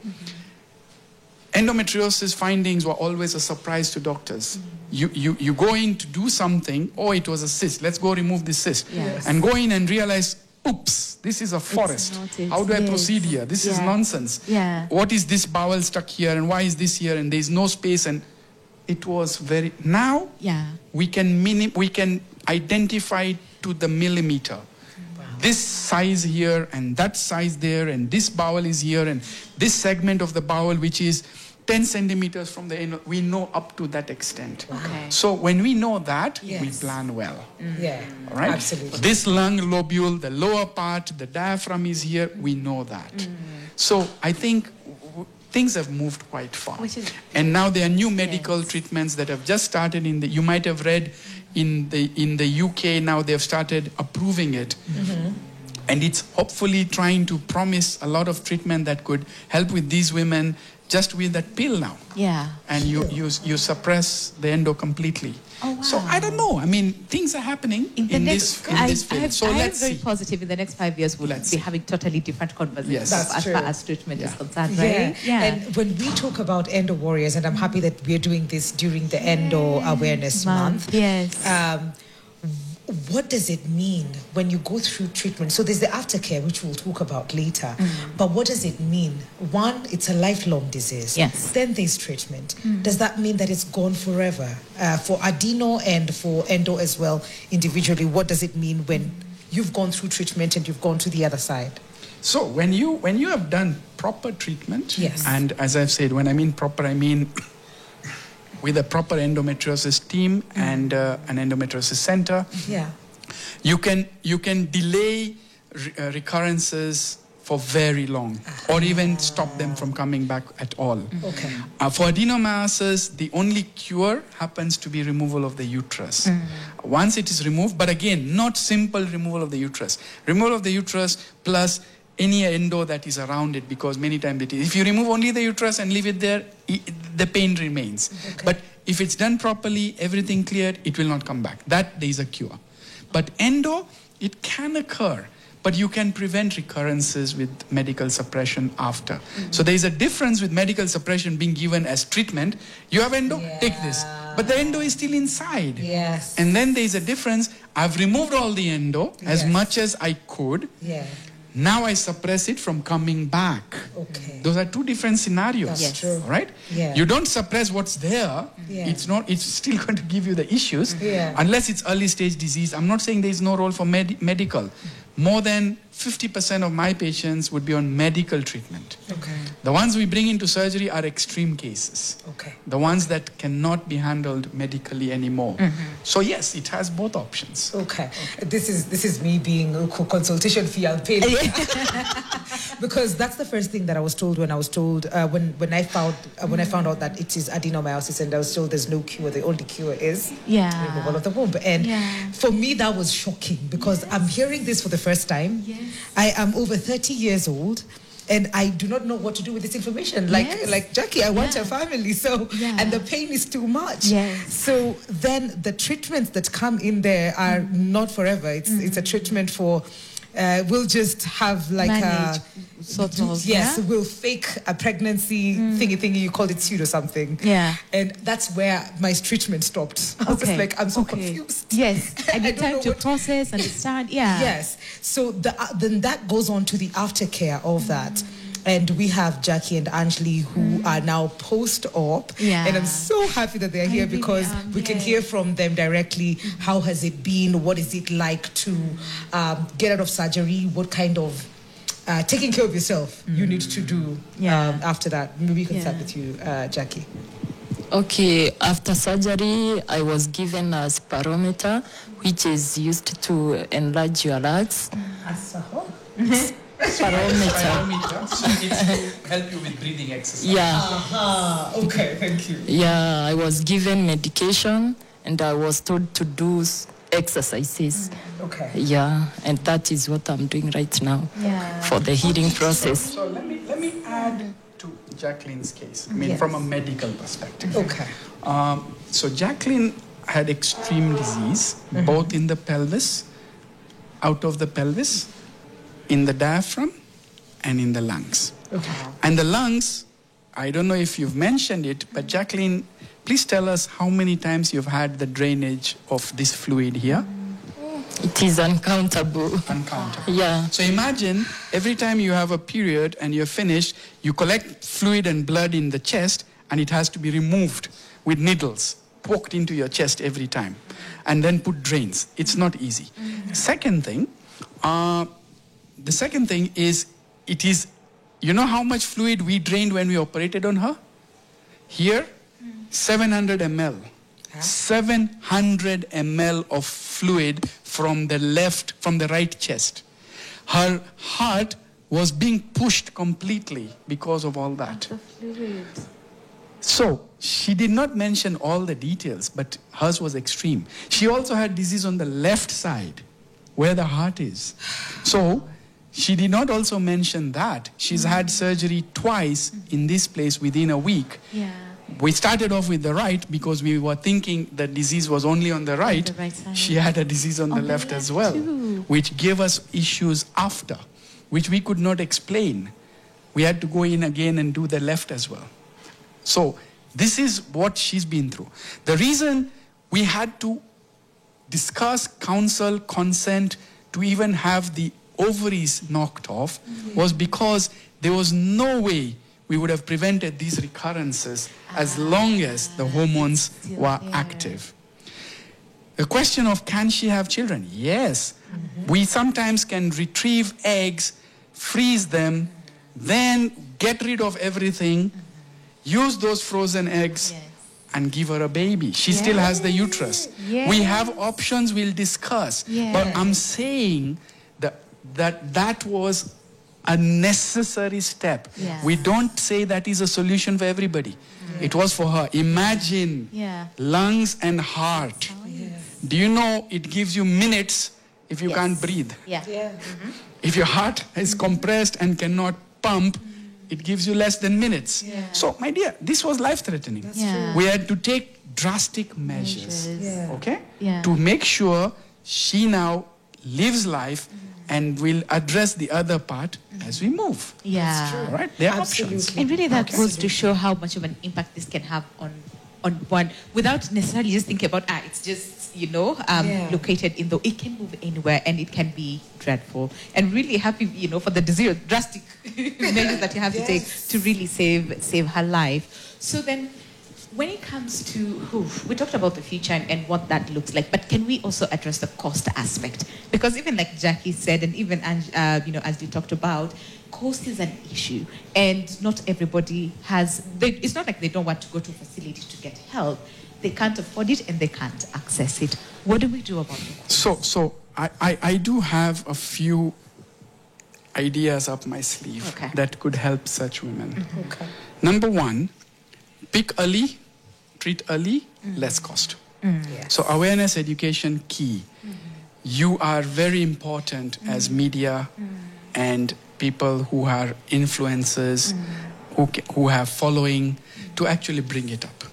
endometriosis findings were always a surprise to doctors. You go in to do something, oh, it was a cyst, let's go remove this cyst. Yes. And go in and realize, oops, this is a forest. noticed, How do I yes. proceed here? This is Yeah. nonsense. Yeah. What is this bowel stuck here and why is this here and there's no space? And it was very, now Yeah. we can identify to the millimeter. This size here and that size there and this bowel is here and this segment of the bowel which is 10 centimeters from the end, we know up to that extent. Okay. So when we know that, we Yes. plan well. Yeah. All right? Absolutely. This lung lobule, the lower part, the diaphragm is here, we know that. So I think things have moved quite far. Which is- And now there are new medical treatments that have just started you might have read in the UK now they've started approving it. And it's hopefully trying to promise a lot of treatment that could help with these women just with that pill now. Yeah. And you suppress the endo completely. Oh, wow. So I don't know. I mean, things are happening in this field. So I am let's very see. positive in the next 5 years we'll Let's be see. having totally different conversations Yes. That's as true. far as treatment is Yeah. concerned, Yeah. right? Yeah. And when we talk about Endo Warriors, and I'm happy that we're doing this during the Endo Awareness Month. Yes. What does it mean when you go through treatment? So there's the aftercare, which we'll talk about later. But what does it mean? One, it's a lifelong disease. Yes. Then there's treatment. Does that mean that it's gone forever? For adeno and for endo as well, individually, what does it mean when you've gone through treatment and you've gone to the other side? So when you have done proper treatment. Yes. And as I've said, when I mean proper, I mean with a proper endometriosis team and an endometriosis center. Yeah. You can delay recurrences for very long, or even stop them from coming back at all. Okay. For adenomyosis, the only cure happens to be removal of the uterus. Once it is removed, but again, not simple removal of the uterus. Removal of the uterus plus any endo that is around it, because many times it is. If you remove only the uterus and leave it there, the pain remains. Okay. But if it's done properly, everything cleared, it will not come back. That there is a cure. But endo, it can occur, but you can prevent recurrences with medical suppression after. So there is a difference with medical suppression being given as treatment. You have endo, take this. But the endo is still inside. Yes. And then there is a difference. I've removed all the endo as Yes. much as I could. Yeah. Now I suppress it from coming back. Okay. Those are two different scenarios. That's Yes. true. Right? Yeah. You don't suppress what's there. Yeah. It's still going to give you the issues. Yeah. Unless it's early stage disease. I'm not saying there is no role for medical. More than 50% of my patients would be on medical treatment. Okay. The ones we bring into surgery are extreme cases. Okay. The ones that cannot be handled medically anymore. So yes, it has both options. Okay. This is me being a consultation fee I'll pay. Because that's the first thing that I was told when I found out that it is adenomyosis, and I was told there's no cure. The only cure is removal of the womb. And for me that was shocking, because I'm hearing this for the first time. Yes. I am over 30 years old, and I do not know what to do with this information. Like Jackie, I want a family, so and the pain is too much. Yes. So then the treatments that come in there are not forever. It's a treatment for we'll just have like Manage, sort of, yes, yeah? we'll fake a pregnancy thingy. You called it pseudo something. Yeah. And that's where my treatment stopped. I was just like, I'm so confused. Yes. And I the don't know time to what- process, understand. Yeah. Yes. So then that goes on to the aftercare of that. And we have Jackie and Anjali who are now post-op. Yeah. And I'm so happy that they're here really because am, we can yes. hear from them directly. How has it been? What is it like to get out of surgery? What kind of taking care of yourself you need to do after that? Maybe we can start with you, Jackie. Okay, after surgery, I was given a spirometer, which is used to enlarge your lungs. Spirometer. So it's to help you with breathing exercise. Yeah. Okay, thank you. Yeah, I was given medication and I was told to do exercises. Okay. Yeah, and that is what I'm doing right now for the healing process. So let me add to Jacqueline's case. I mean, from a medical perspective. Okay. So Jacqueline had extreme disease, both in the pelvis, out of the pelvis, in the diaphragm, and in the lungs. Okay. And the lungs, I don't know if you've mentioned it, but Jacqueline, please tell us how many times you've had the drainage of this fluid here. It is uncountable. Uncountable. Yeah. So imagine every time you have a period and you're finished, you collect fluid and blood in the chest, and it has to be removed with needles, poked into your chest every time, and then put drains. It's not easy. The second thing is, you know how much fluid we drained when we operated on her? Here, 700 ml. 700 ml of fluid from the right chest. Her heart was being pushed completely because of all that. So, she did not mention all the details, but hers was extreme. She also had disease on the left side, where the heart is. So, she did not also mention that. She's had surgery twice in this place within a week. Yeah. We started off with the right because we were thinking the disease was only on the right. the right side. She had a disease on the left as well, too. which gave us issues after, which we could not explain. We had to go in again and do the left as well. So this is what she's been through. The reason we had to discuss, counsel, consent to even have the ovaries knocked off was because there was no way we would have prevented these recurrences as long as the hormones were active. The question of can she have children? Yes. We sometimes can retrieve eggs, freeze them, then get rid of everything, use those frozen eggs, and give her a baby. She still has the uterus. We have options we'll discuss. But I'm saying that was a necessary step. We don't say that is a solution for everybody. It was for her. Imagine lungs and heart. Do you know it gives you minutes if you can't breathe? If your heart is compressed and cannot pump, it gives you less than minutes. So, my dear, this was life-threatening. We had to take drastic measures, okay, to make sure she now lives life and will address the other part as we move. All right? There are options. And really that goes to show how much of an impact this can have on one, without necessarily just thinking about, it's just, located in it can move anywhere and it can be dreadful. And really happy, for the drastic measures that you have to take to really save her life. So then, when it comes to, we talked about the future and what that looks like, but can we also address the cost aspect? Because even like Jackie said, and even, as we talked about, cost is an issue. And not everybody it's not like they don't want to go to a facility to get help. They can't afford it and they can't access it. What do we do about it? So I do have a few ideas up my sleeve that could help such women. Number one, pick early, treat early, less cost. So awareness, education, key. You are very important as media and people who are influencers, who have following, to actually bring it up.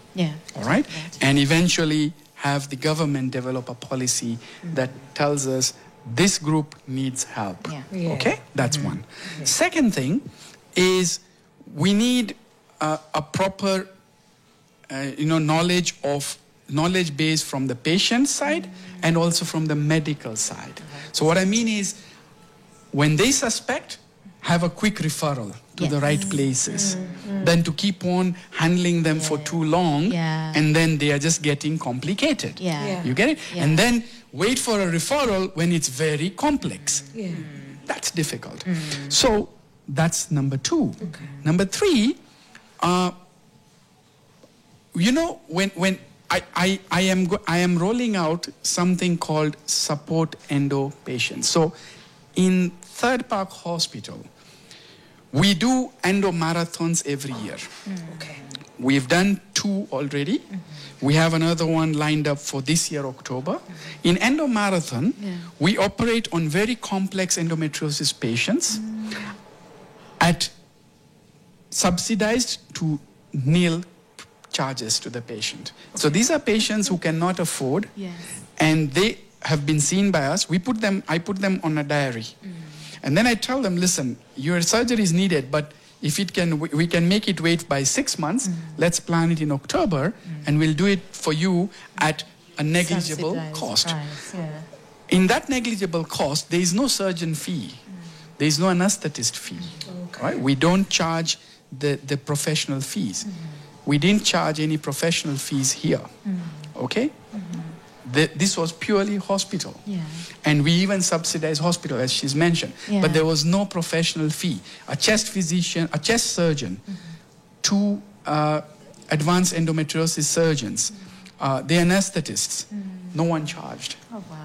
All right? And eventually have the government develop a policy that tells us this group needs help. Okay? That's one. Second thing is we need a proper knowledge base from the patient side and also from the medical side. So what I mean is, when they suspect, have a quick referral to the right places, than to keep on handling them for too long, and then they are just getting complicated. You get it? And then wait for a referral when it's very complex. That's difficult. So that's number two. Number three, when I am rolling out something called support endo patients. So in Third Park Hospital, we do endo marathons every year. We've done 2 already. We have another one lined up for this year, October. In endo marathon, we operate on very complex endometriosis patients at subsidized to nil charges to the patient. So these are patients who cannot afford, and they have been seen by us. I put them on a diary. And then I tell them, listen, your surgery is needed, but if we can make it wait by 6 months, let's plan it in October, and we'll do it for you at a negligible cost. In that negligible cost, there is no surgeon fee. There is no anesthetist fee. Right? We don't charge the professional fees. We didn't charge any professional fees here. Okay? This was purely hospital. And we even subsidized hospital, as she's mentioned. But there was no professional fee. A chest physician, a chest surgeon, 2 advanced endometriosis surgeons, the anesthetists, no one charged.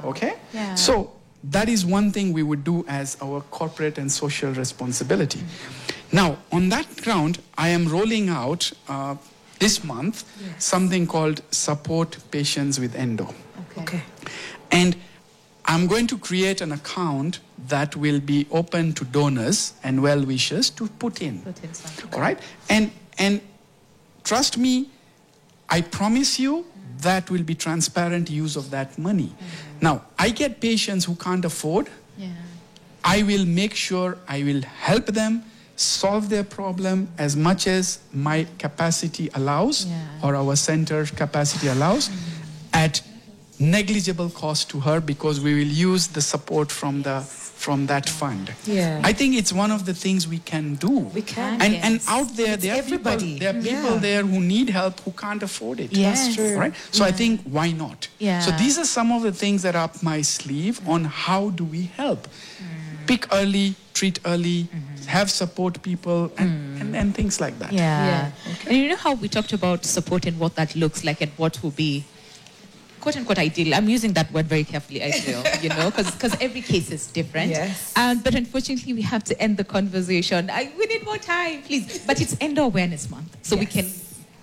Okay? So that is one thing we would do as our corporate and social responsibility. Now, on that ground, I am rolling out this month something called Support Patients with Endo. And I'm going to create an account that will be open to donors and well-wishers to put in. All right? And trust me, I promise you that will be transparent use of that money. Now, I get patients who can't afford. I will make sure I will help them solve their problem as much as my capacity allows, or our center capacity allows, at negligible cost to her, because we will use the support from that fund. I think it's one of the things we can do. We can. And out there, there are people there who need help who can't afford it. That's true. Right? So I think, why not? So these are some of the things that are up my sleeve on how do we help. Pick early, treat early, have support people, and things like that. Yeah. And you know how we talked about support and what that looks like and what will be quote unquote ideal. I'm using that word very carefully, ideal, because every case is different. Yes. But unfortunately, we have to end the conversation. We need more time, please. But it's Endo Awareness Month, so we can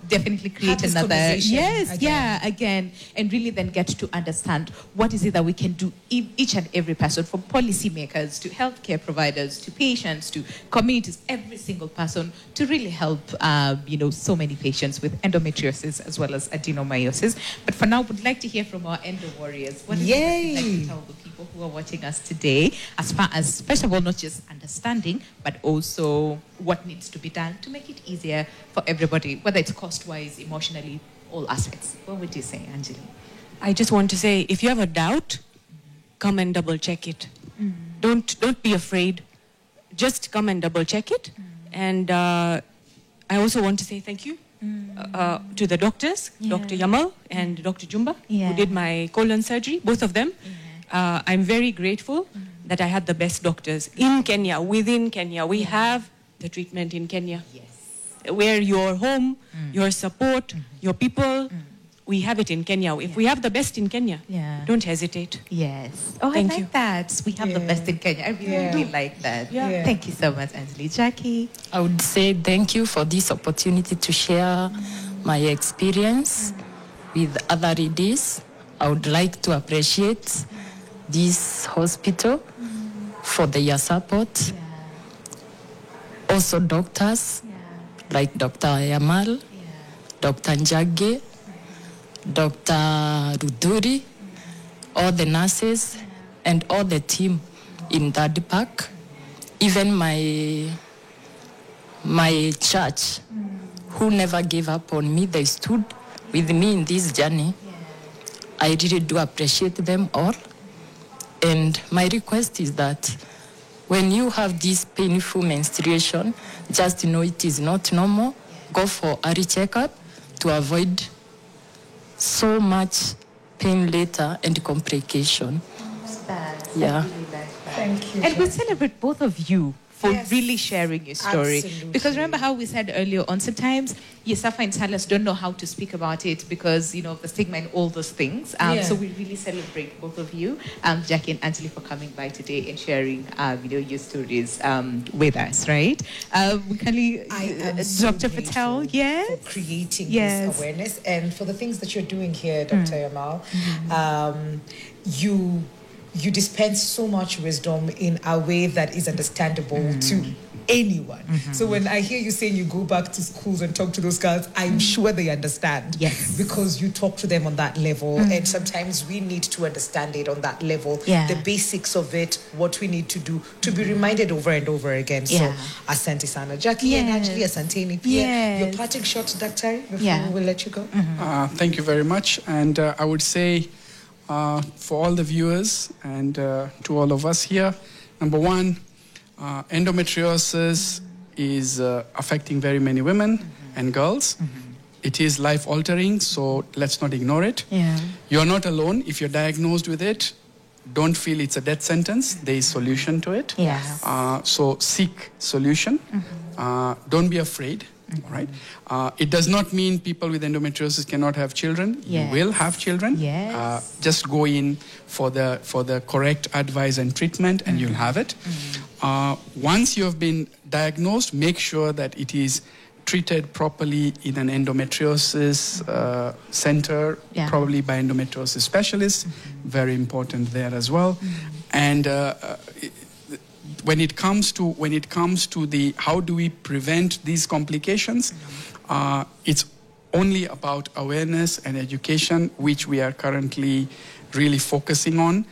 definitely create this another conversation again, and really then get to understand what is it that we can do, each and every person, from policymakers to healthcare providers to patients to communities, every single person, to really help so many patients with endometriosis as well as adenomyosis. But for now, would like to hear from our endo warriors. What is it that you'd like to tell the people who are watching us today, as far as, first of all, not just understanding, but also what needs to be done to make it easier for everybody, whether it's cost-wise, emotionally, all aspects. What would you say, Anjali? I just want to say, if you have a doubt, come and double check it. Don't be afraid. Just come and double check it. And I also want to say thank you to the doctors, Dr. Yamal and Dr. Jumba, who did my colon surgery, both of them. I'm very grateful that I had the best doctors in Kenya, within Kenya. We have the treatment in Kenya. Where your home, your support, your people, we have it in Kenya. If we have the best in Kenya, don't hesitate. Yes. Oh, Thank I you. like that. We have the best in Kenya. I really like that. Yeah. Thank you so much, Anjali. Jackie? I would say thank you for this opportunity to share my experience with other ladies. I would like to appreciate this hospital for their support. Also doctors like Dr. Yamal, Dr. Njage, Dr. Ruduri, all the nurses, and all the team in that park. Even my church, who never gave up on me, they stood with me in this journey. I really do appreciate them all. And my request is that when you have this painful menstruation, just know it is not normal. Go for early checkup to avoid so much pain later and complication. Yeah. Thank you. And we celebrate both of you for really sharing your story. Absolutely. Because remember how we said earlier on, sometimes Yesafa and Silas don't know how to speak about it because, of the stigma and all those things. So we really celebrate both of you, Jackie and Anjali, for coming by today and sharing, your stories with us, right? Dr. Patel, for creating this awareness and for the things that you're doing here, Dr. Yamal. You dispense so much wisdom in a way that is understandable to anyone. So when I hear you saying you go back to schools and talk to those girls, I'm sure they understand. Yes. Because you talk to them on that level. And sometimes we need to understand it on that level. The basics of it, what we need to do, to be reminded over and over again. So, asante sana. Jackie and Anjali, asanteni pia. Your parting shots, Doctor, before we let you go. Thank you very much. And I would say, for all the viewers and to all of us here, number one, endometriosis is affecting very many women and girls. It is life-altering, so let's not ignore it. You're not alone. If you're diagnosed with it, don't feel it's a death sentence. There is solution to it. So seek solution. Don't be afraid. All right. It does not mean people with endometriosis cannot have children. You will have children. Just go in for the correct advice and treatment, and you'll have it. Once you have been diagnosed, make sure that it is treated properly in an endometriosis center, probably by endometriosis specialists. Very important there as well. And when it comes to the how do we prevent these complications, it's only about awareness and education, which we are currently really focusing on.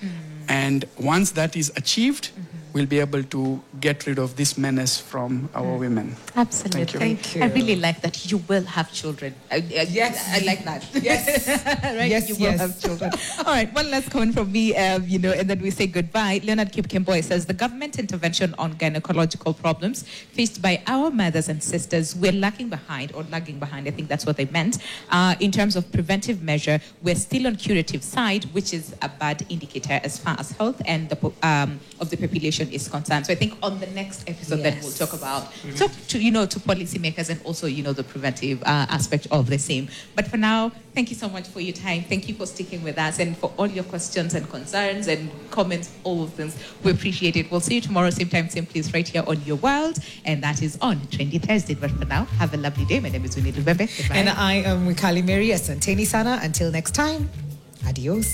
And once that is achieved, we'll be able to get rid of this menace from our women. Absolutely. Thank you. I really like that. You will have children. Yes. I like that. Yes. Right? Yes, you will have children. All right, one last comment from me, and then we say goodbye. Leonard Kipkemboy says, the government intervention on gynecological problems faced by our mothers and sisters, we're lagging behind, I think that's what they meant. In terms of preventive measure, we're still on curative side, which is a bad indicator as far as health and of the population condition is concerned. So I think on the next episode, then we'll Yes. talk about to policymakers and also the preventive aspect of the same. But for now, thank you so much for your time. Thank you for sticking with us and for all your questions and concerns and comments, all of things. We appreciate it. We'll see you tomorrow, same time, same place, right here on Your World, and that is on Trendy Thursday. But for now, have a lovely day. My name is Winnie Lubembe. Goodbye. And I am Wikali Mary Asanteni Sana. Until next time, adios.